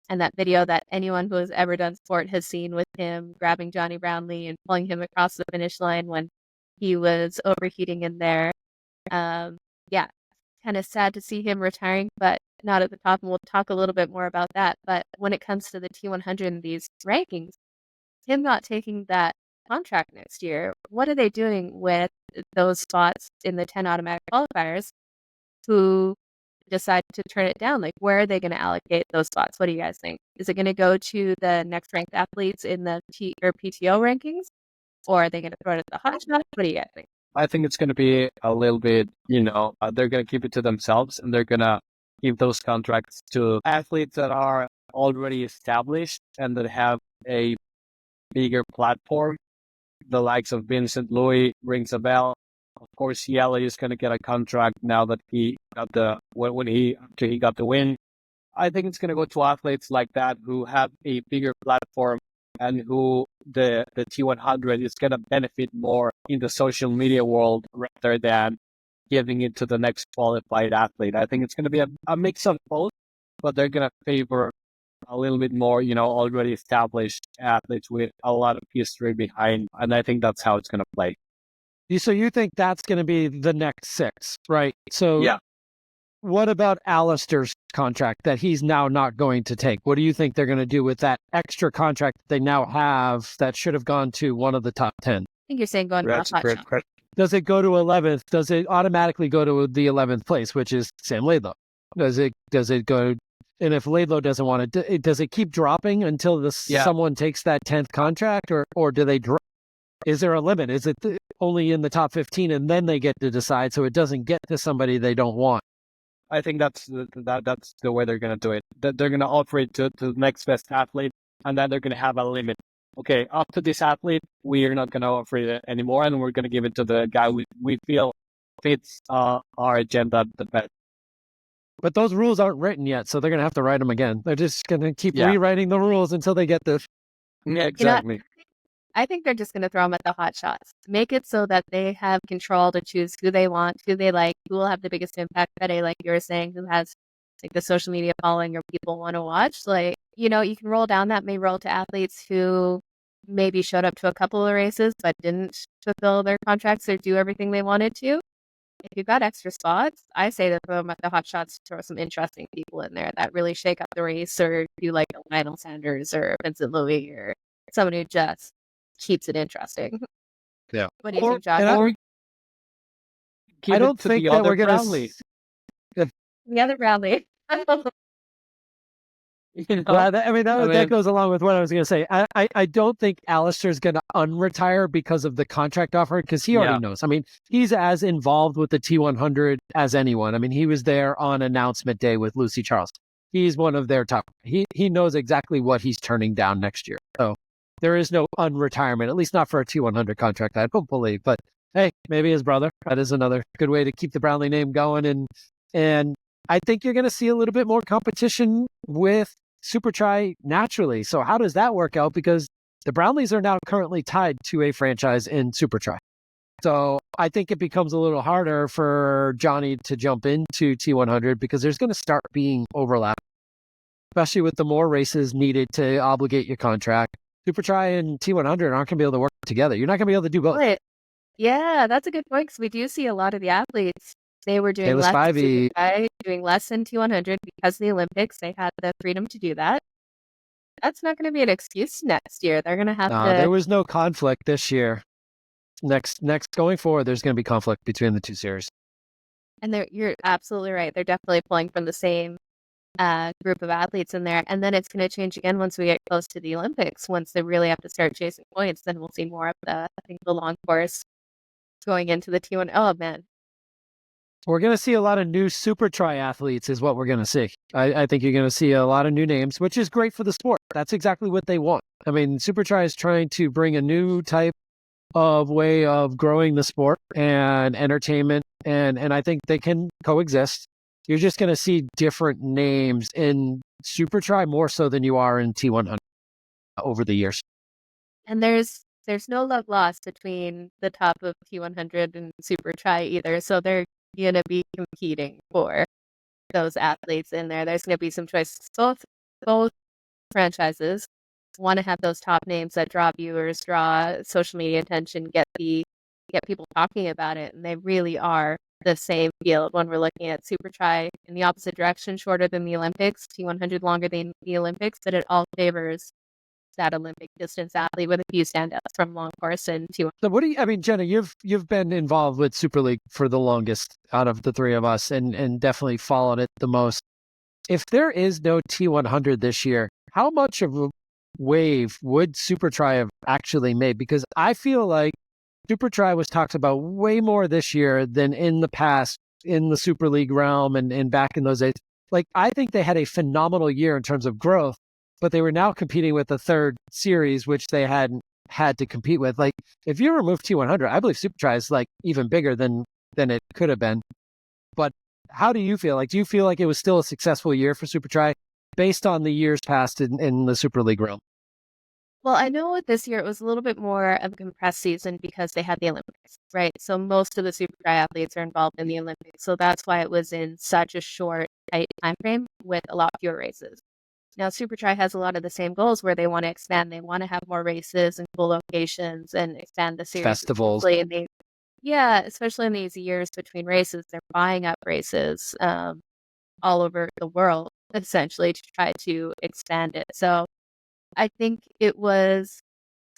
and that video that anyone who has ever done sport has seen with him grabbing Johnny Brownlee and pulling him across the finish line when he was overheating in there. Yeah, kind of sad to see him retiring, but not at the top, and we'll talk a little bit more about that. But when it comes to the T100 and these rankings, him not taking that contract next year, what are they doing with those spots in the 10 automatic qualifiers who decide to turn it down? Like, where are they going to allocate those spots? What do you guys think? Is it going to go to the next ranked athletes in the PTO rankings, or are they going to throw it at the hot shot? What do you guys think? I think it's going to be a little bit, they're going to keep it to themselves, and they're going to give those contracts to athletes that are already established and that have a bigger platform. The likes of Vincent Louis rings a bell. Of course, Yelly is going to get a contract now that he got after he got the win. I think it's going to go to athletes like that who have a bigger platform and who the T100 is going to benefit more in the social media world rather than giving it to the next qualified athlete. I think it's going to be a mix of both, but they're going to favor a little bit more, already established athletes with a lot of history behind. And I think that's how it's going to play. So you think that's going to be the next 6, right? So yeah. What about Alistair's contract that he's now not going to take? What do you think they're going to do with that extra contract that they now have that should have gone to one of the top 10? I think you're saying going to a hot shot. Does it go to 11th? Does it automatically go to the 11th place, which is Sam Laidlaw? Does it go? And if Laidlaw doesn't want it, does it keep dropping until someone takes that 10th contract, or do they drop? Is there a limit? Is it only in the top 15 and then they get to decide so it doesn't get to somebody they don't want? I think that's the way they're going to do it. That they're going to offer it to the next best athlete, and then they're going to have a limit. Okay, up to this athlete, we are not going to offer it anymore, and we're going to give it to the guy we feel fits our agenda the best. But those rules aren't written yet, so they're going to have to write them again. They're just going to keep rewriting the rules until they get this. Yeah, exactly. I think they're just going to throw them at the hot shots. Make it so that they have control to choose who they want, who they like, who will have the biggest impact, like you were saying, who has like the social media following or people want to watch. Like, you can roll down that may roll to athletes who maybe showed up to a couple of races but didn't fulfill their contracts or do everything they wanted to. If you've got extra spots, I say to throw them at the hot shots, throw some interesting people in there that really shake up the race, or do like a Lionel Sanders or Vincent Louis or someone who just keeps it interesting. Yeah. What do you think, Josh? I don't think that we're going to... The other Brownlee. That goes along with what I was going to say. I don't think Alistair's going to unretire because of the contract offer, because he already knows. I mean, he's as involved with the T100 as anyone. I mean, he was there on announcement day with Lucy Charles. He's one of their top. He knows exactly what he's turning down next year. So there is no unretirement, at least not for a T100 contract, I don't believe. But hey, maybe his brother. That is another good way to keep the Brownlee name going. And I think you're going to see a little bit more competition with SuperTri naturally. So how does that work out? Because the Brownlees are now currently tied to a franchise in SuperTri. So I think it becomes a little harder for Johnny to jump into T100 because there's going to start being overlap, especially with the more races needed to obligate your contract. SuperTri and T100 aren't going to be able to work together. You're not going to be able to do both. Right. Yeah, that's a good point, because we do see a lot of the athletes. They were doing less than T100 because of the Olympics. They had the freedom to do that. That's not going to be an excuse next year. They're going to have to... There was no conflict this year. Next going forward, there's going to be conflict between the two series. And you're absolutely right. They're definitely pulling from the same group of athletes in there. And then it's going to change again once we get close to the Olympics. Once they really have to start chasing points, then we'll see more of I think the long course going into the T1. Oh, man. We're going to see a lot of new super triathletes is what we're going to see. I think you're going to see a lot of new names, which is great for the sport. That's exactly what they want. I mean, super tri is trying to bring a new type of way of growing the sport and entertainment. And I think they can coexist. You're just going to see different names in super tri more so than you are in T100 over the years. And there's no love lost between the top of T100 and super tri either. So they're going to be competing for those athletes in there. There's going to be some choices. Both franchises want to have those top names that draw viewers, draw social media attention, get people talking about it, and they really are the same field when we're looking at super tri in the opposite direction, shorter than the Olympics, T100 longer than the Olympics, but it all favors that Olympic distance athlete with a few standouts from long course and T100. So Jenna, you've been involved with Super League for the longest out of the three of us and definitely followed it the most. If there is no T100 this year, how much of a wave would Super Tri have actually made? Because I feel like Super Tri was talked about way more this year than in the past in the Super League realm and back in those days. Like, I think they had a phenomenal year in terms of growth, but they were now competing with the third series, which they hadn't had to compete with. Like, if you remove T100, I believe Super Tri is like even bigger than it could have been. But how do you feel? Like, do you feel like it was still a successful year for Super Tri based on the years past in the Super League realm? Well, I know this year it was a little bit more of a compressed season because they had the Olympics, right? So most of the super tri athletes are involved in the Olympics. So that's why it was in such a short, tight time frame with a lot fewer races. Now, super tri has a lot of the same goals where they want to expand. They want to have more races and cool locations and expand the series. Festivals. Especially in these years between races, they're buying up races all over the world, essentially, to try to expand it. So I think it was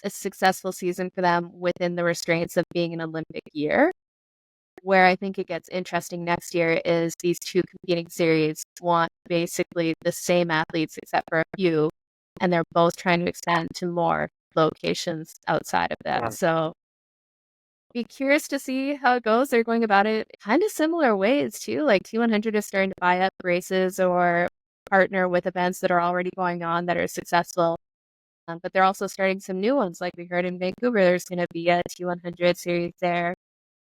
a successful season for them within the restraints of being an Olympic year. Where I think it gets interesting next year is these two competing series want basically the same athletes except for a few, and they're both trying to expand to more locations outside of that. Yeah. So be curious to see how it goes. They're going about it kind of similar ways too. Like T100 is starting to buy up races or partner with events that are already going on that are successful. But they're also starting some new ones. Like we heard in Vancouver, there's going to be a T100 series there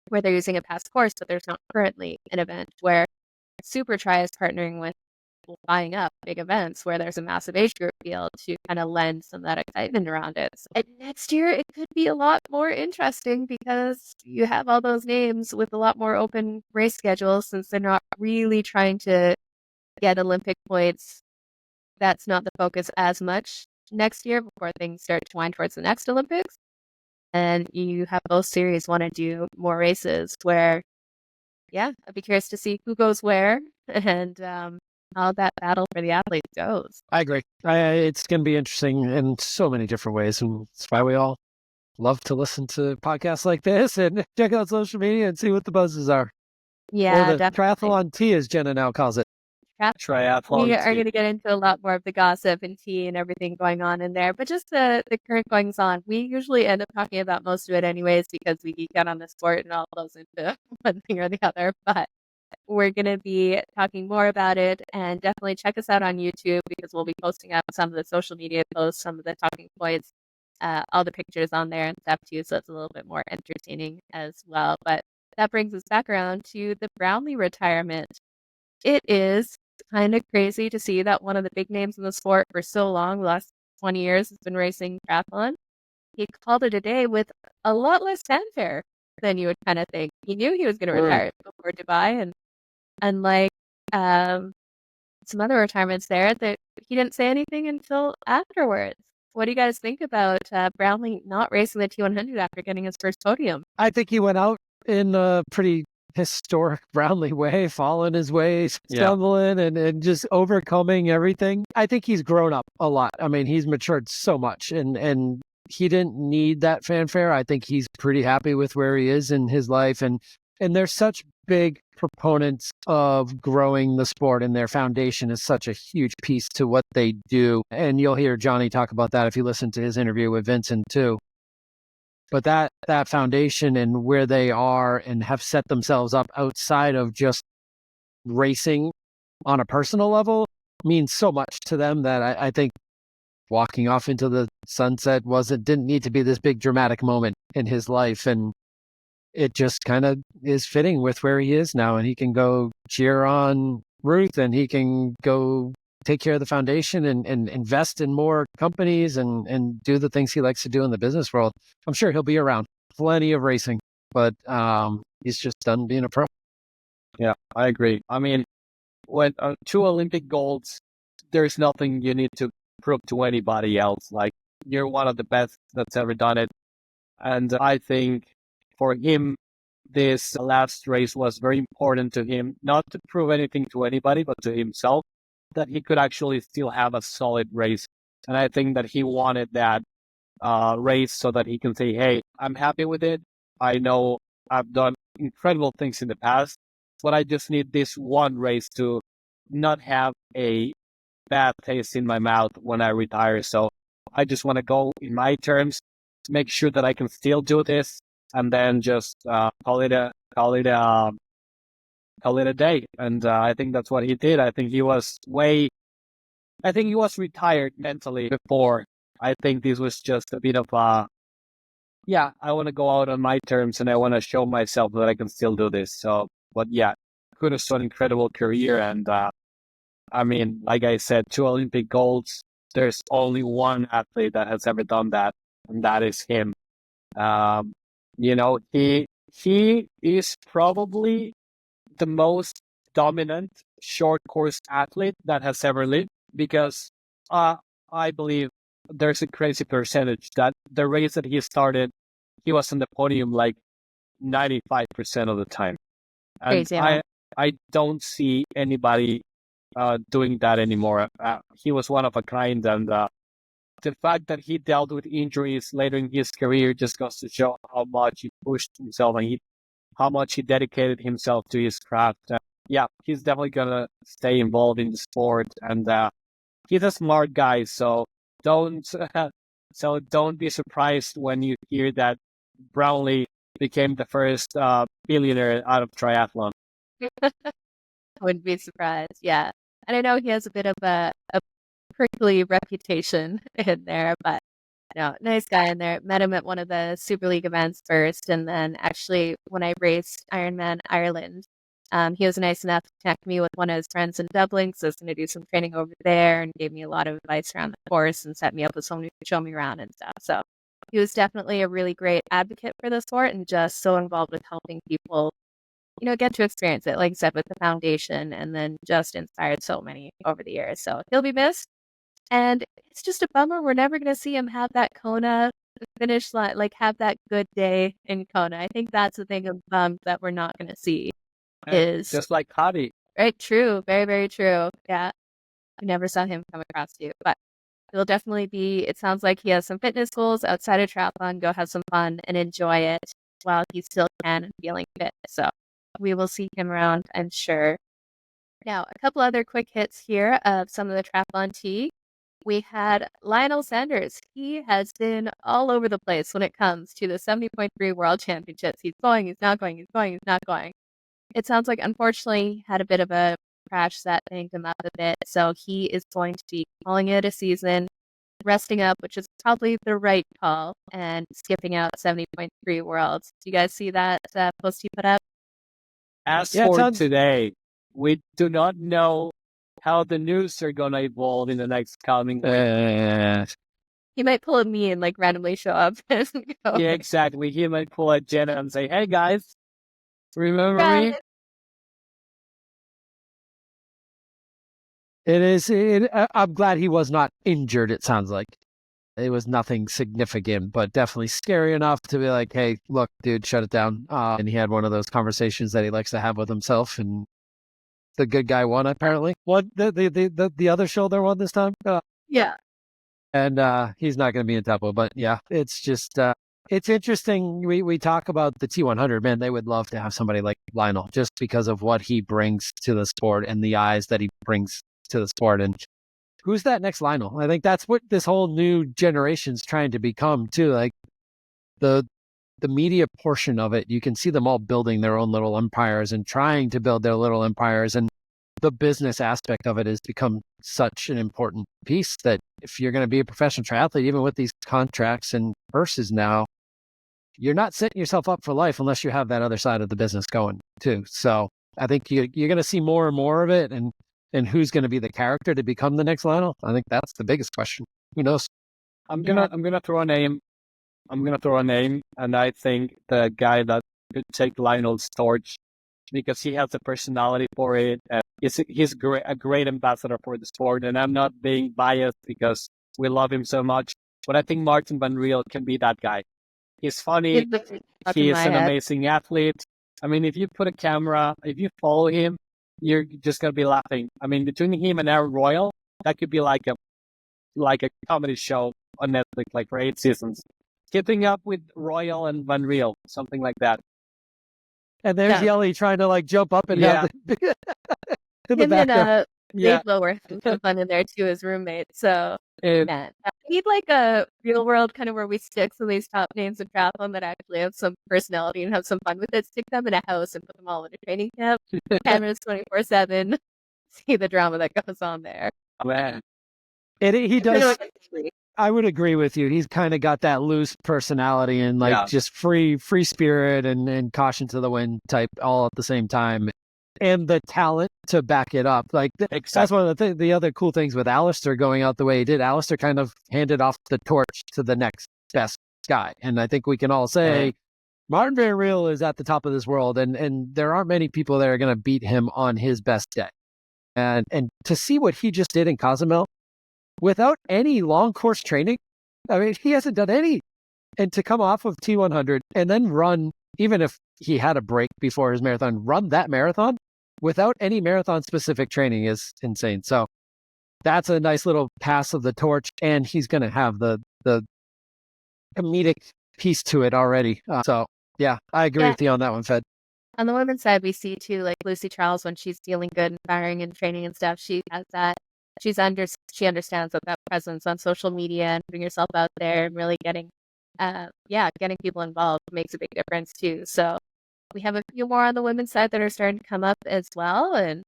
where they're using a past course, but there's not currently an event where Super Tri is partnering with buying up big events where there's a massive age group field to kind of lend some of that excitement around it. So, and next year, it could be a lot more interesting because you have all those names with a lot more open race schedules since they're not really trying to get Olympic points. That's not the focus as much next year before things start to wind towards the next Olympics. And you have both series want to do more races where, I'd be curious to see who goes where and how that battle for the athletes goes. I agree. It's going to be interesting in so many different ways. And that's why we all love to listen to podcasts like this and check out social media and see what the buzzes are. Yeah, or the definitely. triathlon tea, as Jenna now calls it. Triathlon. We are going to get into a lot more of the gossip and tea and everything going on in there, but just the current goings on. We usually end up talking about most of it anyways because we geek out on the sport and all goes into one thing or the other. But we're going to be talking more about it, and definitely check us out on YouTube because we'll be posting up some of the social media posts, some of the talking points, all the pictures on there and stuff too. So it's a little bit more entertaining as well. But that brings us back around to the Brownlee retirement. It is kind of crazy to see that one of the big names in the sport for so long, the last 20 years, has been racing triathlon. He called it a day with a lot less fanfare than you would kind of think. He knew he was going to retire before Dubai, and unlike some other retirements there, that he didn't say anything until afterwards. What do you guys think about Brownlee not racing the T100 after getting his first podium? I think he went out in a pretty historic Brownlee way, following his way, stumbling and just overcoming everything. I think he's grown up a lot. I mean, he's matured so much and he didn't need that fanfare. I think he's pretty happy with where he is in his life. And there's such big proponents of growing the sport, and their foundation is such a huge piece to what they do. And you'll hear Johnny talk about that if you listen to his interview with Vincent too. But that foundation and where they are and have set themselves up outside of just racing on a personal level means so much to them that I think walking off into the sunset didn't need to be this big dramatic moment in his life. And it just kind of is fitting with where he is now. And he can go cheer on Ruth, and he can go take care of the foundation and invest in more companies and do the things he likes to do in the business world. I'm sure he'll be around plenty of racing, but he's just done being a pro. Yeah, I agree. I mean, when 2 Olympic golds, there's nothing you need to prove to anybody else. Like, you're one of the best that's ever done it. And I think for him, this last race was very important to him, not to prove anything to anybody, but to himself, that he could actually still have a solid race. And I think that he wanted that race so that he can say, hey, I'm happy with it. I know I've done incredible things in the past, but I just need this one race to not have a bad taste in my mouth when I retire. So I just want to go in my terms, make sure that I can still do this, and then just call it a day. And I think that's what he did. I think he was retired mentally before. I think this was just a bit of I want to go out on my terms, and I want to show myself that I can still do this. So, but yeah, kudos to an incredible career. And I mean, like I said, 2 Olympic golds. There's only one athlete that has ever done that, and that is him. He is probably the most dominant short course athlete that has ever lived, because I believe there's a crazy percentage that the race that he started, he was on the podium like 95% of the time. And Crazy, huh? I don't see anybody doing that anymore. He was one of a kind, and the fact that he dealt with injuries later in his career just goes to show how much he pushed himself and how much he dedicated himself to his craft. He's definitely gonna stay involved in the sport, and he's a smart guy. So don't be surprised when you hear that Brownlee became the first billionaire out of triathlon. Wouldn't be surprised. Yeah. And I know he has a bit of a prickly reputation in there, but nice guy in there. Met him at one of the Super League events first, and then actually when I raced Ironman Ireland, he was nice enough to connect me with one of his friends in Dublin, so I was going to do some training over there, and gave me a lot of advice around the course and set me up with someone who could show me around and stuff. So he was definitely a really great advocate for the sport, and just so involved with helping people get to experience it, like I said, with the foundation, and then just inspired so many over the years. So he'll be missed. And it's just a bummer we're never going to see him have that Kona finish line, like have that good day in Kona. I think that's the thing I'm bummed that we're not going to see is... Just like Hadi. Right, true. Very, very true. Yeah. I never saw him come across you, but it'll definitely be, it sounds like he has some fitness goals outside of triathlon. Go have some fun and enjoy it while he still can and feeling fit. So we will see him around, I'm sure. Now, a couple other quick hits here of some of the triathlon tea. We had Lionel Sanders. He has been all over the place when it comes to the 70.3 World Championships. He's going, he's not going, he's going, he's not going. It sounds like, unfortunately, he had a bit of a crash that banged him up a bit. So he is going to be calling it a season, resting up, which is probably the right call, and skipping out 70.3 Worlds. Do you guys see that post he put up? As for today, we do not know how the news are going to evolve in the next coming week. He might pull a me and like randomly show up. And go. Yeah, exactly. He might pull a Jenna and say, hey guys, remember me? I'm glad he was not injured, it sounds like. It was nothing significant, but definitely scary enough to be like, hey, look, dude, shut it down. And he had one of those conversations that he likes to have with himself, and the good guy won, apparently. What, the other shoulder won this time? Yeah. And he's not going to be in Tempo, but yeah, it's just, It's interesting. We talk about the T100, man. They would love to have somebody like Lionel just because of what he brings to the sport and the eyes that he brings to the sport. And who's that next Lionel? I think that's what this whole new generation's trying to become too. Like the media portion of it, you can see them all building their own little empires and trying to build their little empires. And the business aspect of it has become such an important piece that if you're going to be a professional triathlete, even with these contracts and purses now, you're not setting yourself up for life unless you have that other side of the business going too. So I think you're going to see more and more of it. And who's going to be the character to become the next Lionel? I think that's the biggest question. Who knows? I'm gonna throw a name. And I think the guy that could take Lionel's torch because he has the personality for it. And he's a great ambassador for the sport. And I'm not being biased because we love him so much, but I think Martin Van Riel can be that guy. He's funny. He is an amazing athlete. I mean, if you put a camera, if you follow him, you're just gonna be laughing. I mean, between him and Aaron Royal, that could be like a comedy show on Netflix, like for 8 seasons. Keeping up with Royal and Van Riel, something like that. And there's Yelly trying to like jump up and down in the background. Dave were having some fun in there too, his roommate. So, man, we need like a real world kind of where we stick some of these top names in triathlon that actually have some personality and have some fun with it. Stick them in a house and put them all in a training camp. Cameras 24/7. See the drama that goes on there. Man, he does. I would agree with you. He's kind of got that loose personality and like just free spirit and caution to the wind type all at the same time. And the talent to back it up. Like that's one of the other cool things with Alistair going out the way he did. Alistair kind of handed off the torch to the next best guy. And I think we can all say Martin Van Riel is at the top of this world and there aren't many people that are going to beat him on his best day. And to see what he just did in Cozumel without any long course training, I mean, he hasn't done any. And to come off of T100 and then run, even if he had a break before his marathon, run that marathon without any marathon specific training is insane. So that's a nice little pass of the torch, and he's going to have the comedic piece to it already. So yeah, I agree with you on that one, Fed. On the women's side, we see too, like Lucy Charles, when she's feeling good and firing and training and stuff, she has that. She understands that presence on social media and putting yourself out there and really getting people involved makes a big difference too. So we have a few more on the women's side that are starting to come up as well. And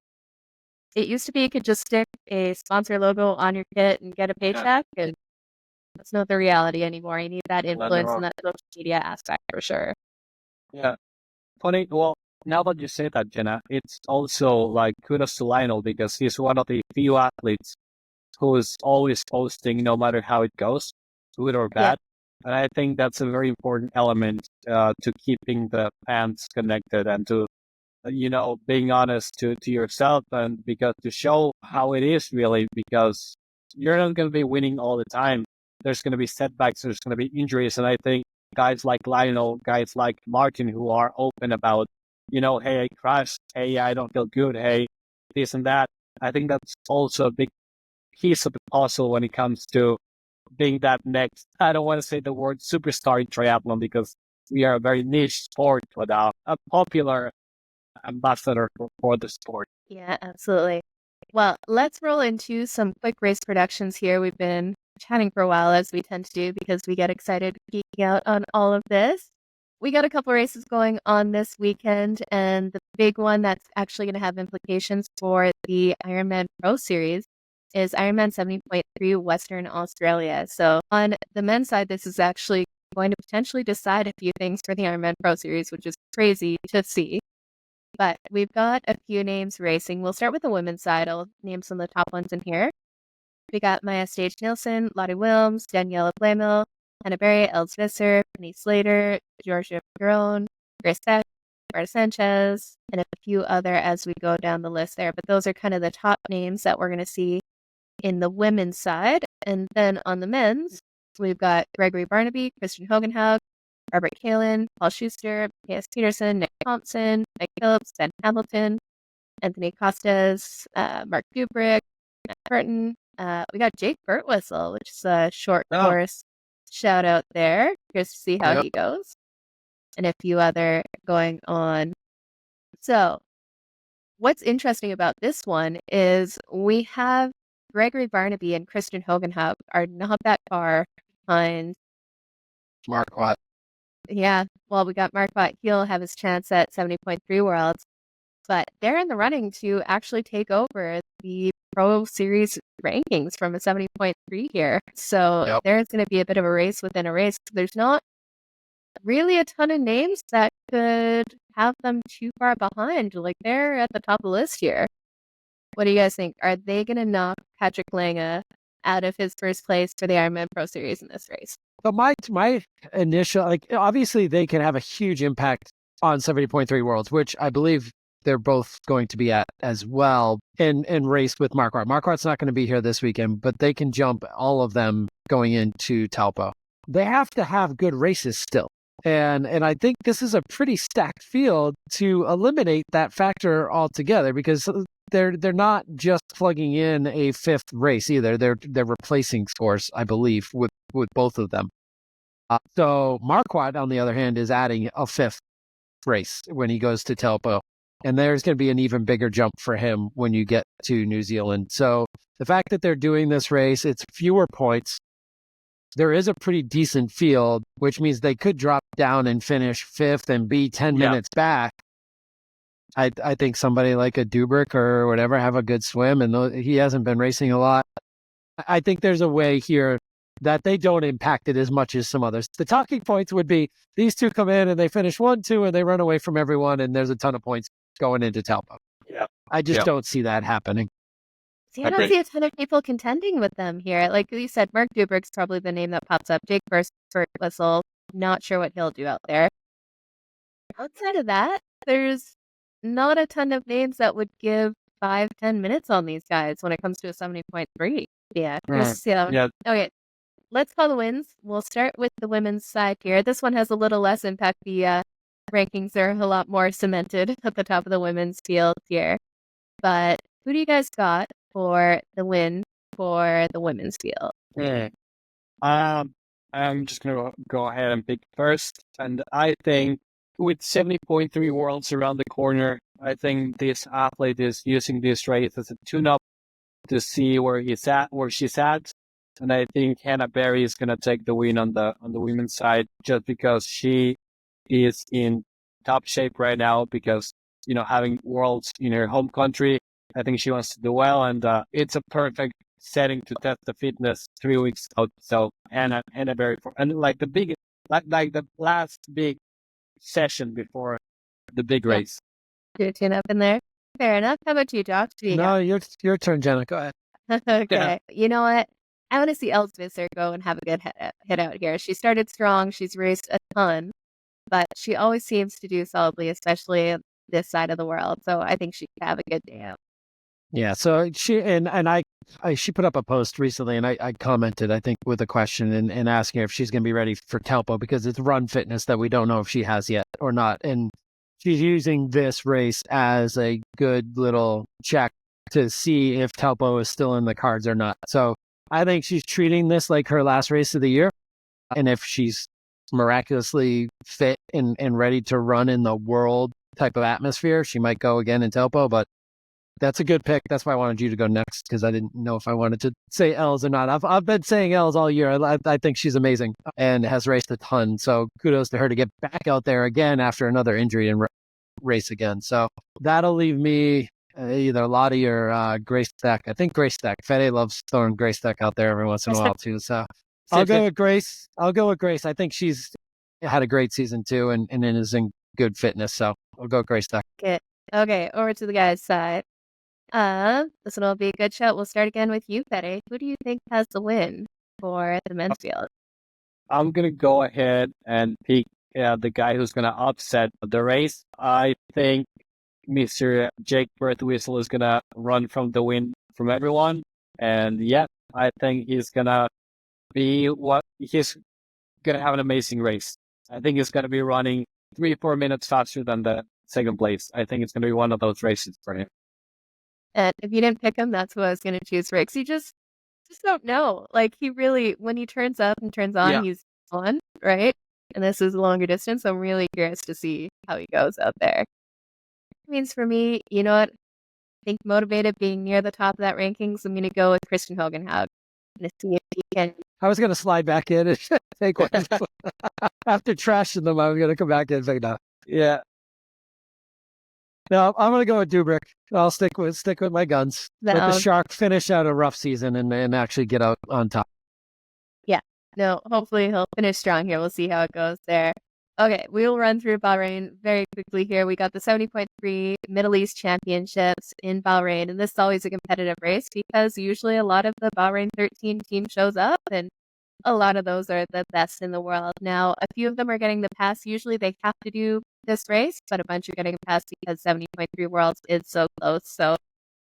it used to be you could just stick a sponsor logo on your kit and get a paycheck, and that's not the reality anymore. You need that influence and that social media aspect for sure. Yeah. Funny. Well, now that you say that, Jenna, it's also like kudos to Lionel because he's one of the few athletes who is always posting no matter how it goes, good or bad. And I think that's a very important element to keeping the fans connected and to, being honest to yourself and because to show how it is really, because you're not going to be winning all the time. There's going to be setbacks. There's going to be injuries. And I think guys like Lionel, guys like Martin, who are open about, hey, I crashed. Hey, I don't feel good. Hey, this and that. I think that's also a big piece of the puzzle when it comes to being that next, I don't want to say the word superstar in triathlon because we are a very niche sport, but a popular ambassador for the sport. Yeah, absolutely. Well, let's roll into some quick race productions here. We've been chatting for a while, as we tend to do, because we get excited geeking out on all of this. We got a couple races going on this weekend, and the big one that's actually going to have implications for the Ironman Pro Series is Ironman 70.3 Western Australia. So on the men's side, this is actually going to potentially decide a few things for the Ironman Pro Series, which is crazy to see. But we've got a few names racing. We'll start with the women's side. I'll name some of the top ones in here. We got Maya Stage Nielsen, Lottie Wilms, Daniela Blamil, Hannah Berry, Els Visser, Penny Slater, Georgia Perron, Grace Beck, Marta Sanchez, and a few other as we go down the list there. But those are kind of the top names that we're going to see in the women's side. And then on the men's, we've got Gregory Barnaby, Christian Hogenhaug, Robert Kalin, Paul Schuster, K.S. Peterson, Nick Thompson, Mike Phillips, Ben Hamilton, Anthony Costas, Mark Kubrick, Matt Burton. We got Jake Birtwhistle, which is a short course shout out there. Curious to see how he goes. And a few other going on. So what's interesting about this one is we have Gregory Barnaby and Christian Hogenhaupt are not that far behind Marquardt. Yeah, well, we got Marquardt. He'll have his chance at 70.3 Worlds, but they're in the running to actually take over the Pro Series rankings from a 70.3 here. So there's going to be a bit of a race within a race. There's not really a ton of names that could have them too far behind. Like, they're at the top of the list here. What do you guys think? Are they going to knock Patrick Lange out of his first place for the Ironman Pro Series in this race? So my initial, like, obviously they can have a huge impact on 70.3 Worlds, which I believe they're both going to be at as well, and race with Marquardt. Marquardt's not going to be here this weekend, but they can jump all of them going into Taupo. They have to have good races still. And I think this is a pretty stacked field to eliminate that factor altogether, because they're not just plugging in a fifth race either. They're replacing scores, I believe, with both of them. So Marquardt, on the other hand, is adding a fifth race when he goes to Taupo. And there's going to be an even bigger jump for him when you get to New Zealand. So the fact that they're doing this race, it's fewer points. There is a pretty decent field, which means they could drop down and finish fifth and be 10 minutes back. I think somebody like a Dubrick or whatever have a good swim, and he hasn't been racing a lot. I think there's a way here that they don't impact it as much as some others. The talking points would be these two come in and they finish 1-2 and they run away from everyone, and there's a ton of points going into Taupo. Yeah. I just don't see that happening. See, I don't see a ton of people contending with them here. Like you said, Mark Dubrick's probably the name that pops up. Jake Whistle, not sure what he'll do out there. Outside of that, there's not a ton of names that would give 5-10 minutes on these guys when it comes to a 70.3. Yeah. Okay. Let's call the wins. We'll start with the women's side here. This one has a little less impact. The rankings are a lot more cemented at the top of the women's field here. But who do you guys got for the win for the women's field? I'm just going to go ahead and pick first. And I think with 70.3 Worlds around the corner, I think this athlete is using this race as a tune-up to see where she's at. And I think Hannah Berry is going to take the win on the women's side, just because she is in top shape right now, because, having Worlds in her home country, I think she wants to do well. And it's a perfect setting to test the fitness 3 weeks out. So Hannah Berry, like the last big session before the big race. Do a tune up in there. Fair enough. How about you, Josh? No, your turn, Jenna. Go ahead. Okay. Yeah. You know what? I want to see Els Visser go and have a good hit out here. She started strong. She's raced a ton, but she always seems to do solidly, especially this side of the world. So I think she could have a good day out. Yeah. So she she put up a post recently, and I commented, I think, with a question and asking her if she's going to be ready for Taupo, because it's run fitness that we don't know if she has yet or not. And she's using this race as a good little check to see if Taupo is still in the cards or not. So I think she's treating this like her last race of the year. And if she's miraculously fit and ready to run in the world type of atmosphere, she might go again in Taupo. But that's a good pick. That's why I wanted you to go next, because I didn't know if I wanted to say Els or not. I've been saying Els all year. I think she's amazing and has raced a ton. So kudos to her to get back out there again after another injury and race again. So that'll leave me either Lottie or Grace Stack. I think Grace Stack. Fede loves throwing Grace Stack out there every once in a while too. So I'll go with Grace. I think she's had a great season too, and is in good fitness. So I'll go with Grace Stack. Okay, over to the guys' side. This one will be a good shout. We'll start again with you, Fede. Who do you think has the win for the men's field? I'm going to go ahead and pick the guy who's going to upset the race. I think Mr. Jake Birthwhistle is going to run from the win from everyone. And I think he's going to he's going to have an amazing race. I think he's going to be running 3-4 minutes faster than the second place. I think it's going to be one of those races for him. And if you didn't pick him, that's who I was going to choose for. Because you just don't know. Like, he really, when he turns up and turns on, he's on, right? and this is a longer distance. So I'm really curious to see how he goes out there. Means for me, you know what? I think motivated being near the top of that rankings, I'm going to go with Christian Hogenhaug. I'm going to see if he can. I was going to slide back in and take one. After trashing them, I was going to come back in and say no. Yeah. No, I'm going to go with Dubrick. I'll stick with my guns. Let the Shark finish out a rough season and actually get out on top. Yeah. No, hopefully he'll finish strong here. We'll see how it goes there. Okay, we'll run through Bahrain very quickly here. We got the 70.3 Middle East Championships in Bahrain, and this is always a competitive race because usually a lot of the Bahrain 13 team shows up, and a lot of those are the best in the world. Now, a few of them are getting the pass. Usually they have to do this race, but a bunch are getting a pass because 70.3 Worlds is so close. So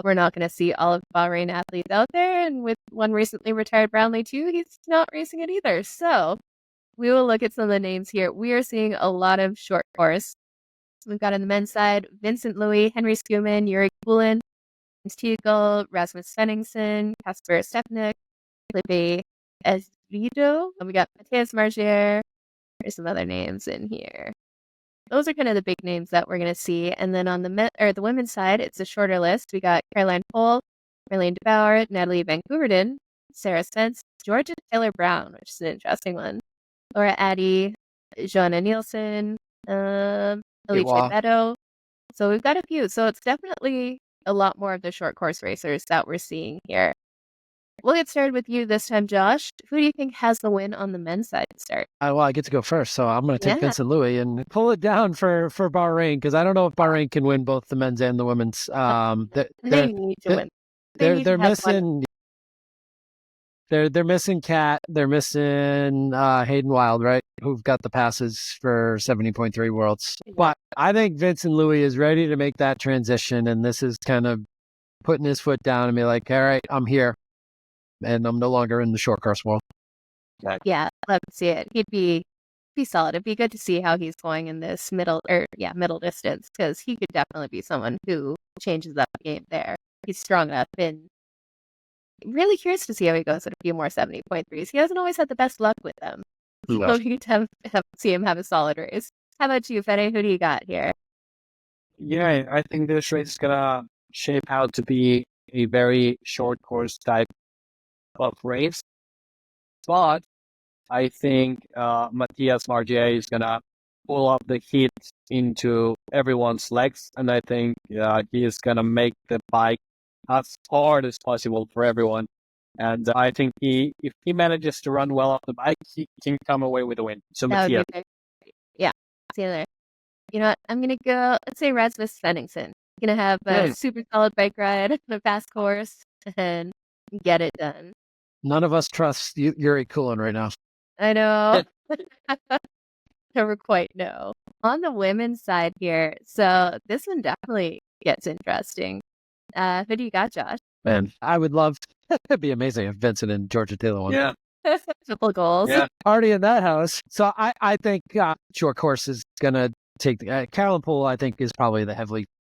we're not going to see all of Bahrain athletes out there, and with one recently retired Brownlee too, he's not racing it either. So we will look at some of the names here. We are seeing a lot of short course. So we've got on the men's side, Vincent Louis, Henry Skuman, Yuri Kulin, James Teagle, Rasmus Svenningsson, Kasper Stepnik, Felipe Esvido. And we got Matthias Margier. There's some other names in here. Those are kind of the big names that we're going to see. And then on the women's side, it's a shorter list. We got Caroline Pohl, Marlene de Bauer, Natalie Van Couverden, Sarah Spence, Georgia Taylor Brown, which is an interesting one. Laura Addy, Joanna Nielsen, Alicia Beto. So we've got a few. So it's definitely a lot more of the short course racers that we're seeing here. We'll get started with you this time, Josh. Who do you think has the win on the men's side to start? Well, I get to go first, so I'm going to take Vincent Louis and pull it down for Bahrain because I don't know if Bahrain can win both the men's and the women's. They need to win. They're missing. They're missing Kat. They're missing Hayden Wild, right? Who've got the passes for 70.3 Worlds. But I think Vincent Louis is ready to make that transition, and this is kind of putting his foot down and be like, all right, I'm here, and I'm no longer in the short course world. Yeah, love to see it. He'd be solid. It'd be good to see how he's going in this middle distance because he could definitely be someone who changes up the game there. He's strong enough and really curious to see how he goes at a few more 70.3s. He hasn't always had the best luck with them. So you can see him have a solid race. How about you, Fede? Who do you got here? Yeah, I think this race is going to shape out to be a very short course type of race. But I think Matthias Margier is going to pull up the heat into everyone's legs. And I think he is going to make the bike as hard as possible for everyone. And I think if he manages to run well off the bike, he can come away with a win. So Matthias. Yeah, see you there. You know what? I'm going to go, let's say Rasmus Svenningsson. Going to have a super solid bike ride on a fast course and get it done. None of us trust Yuri Kulin right now. I know. Never quite know. On the women's side here, so this one definitely gets interesting. Who do you got, Josh? Man, I would love, it'd be amazing if Vincent and Georgia Taylor won. Yeah. Triple goals. Yeah. Party in that house. So I think short course is going to take, Caroline Pohl, I think, is probably the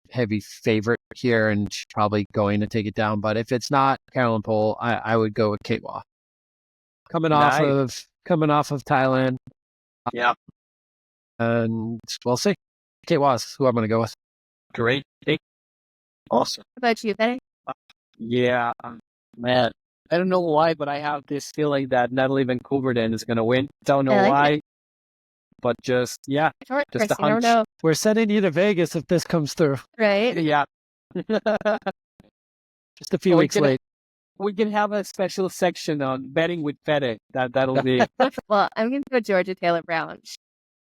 heavy favorite here and she's probably going to take it down. But if it's not Caroline Pohl, I would go with Kate Waugh. Coming off of Thailand. Yeah. And we'll see. Kate Waugh is who I'm going to go with. Great. Awesome. How about you, Benny? Yeah, man. I don't know why, but I have this feeling that Natalie Van Couverden is going to win. Don't know why. But just a hunch. I don't know. We're sending you to Vegas if this comes through. Right? Yeah. Just a few weeks late. We can have a special section on betting with Fede. That'll be. Well, I'm going to go Georgia Taylor Brown.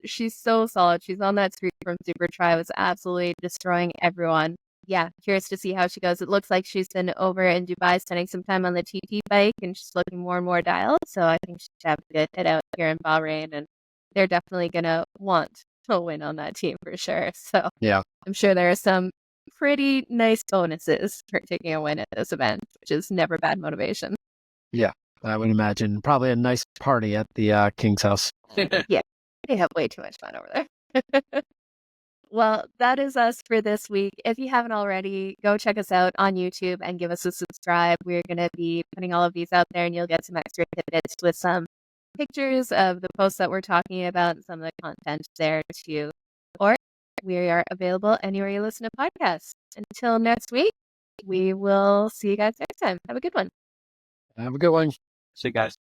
She's so solid. She's on that streak from Super Tri. Was absolutely destroying everyone. Yeah, curious to see how she goes. It looks like she's been over in Dubai spending some time on the TT bike and she's looking more and more dialed. So I think she'd have a good hit out here in Bahrain. And they're definitely going to want to win on that team for sure. So yeah, I'm sure there are some pretty nice bonuses for taking a win at this event, which is never bad motivation. Yeah, I would imagine. Probably a nice party at the King's house. Yeah, they have way too much fun over there. Well, that is us for this week. If you haven't already, go check us out on YouTube and give us a subscribe. We're going to be putting all of these out there and you'll get some extra tidbits with some pictures of the posts that we're talking about and some of the content there too. Or we are available anywhere you listen to podcasts. Until next week, we will see you guys next time. Have a good one. Have a good one. See you guys.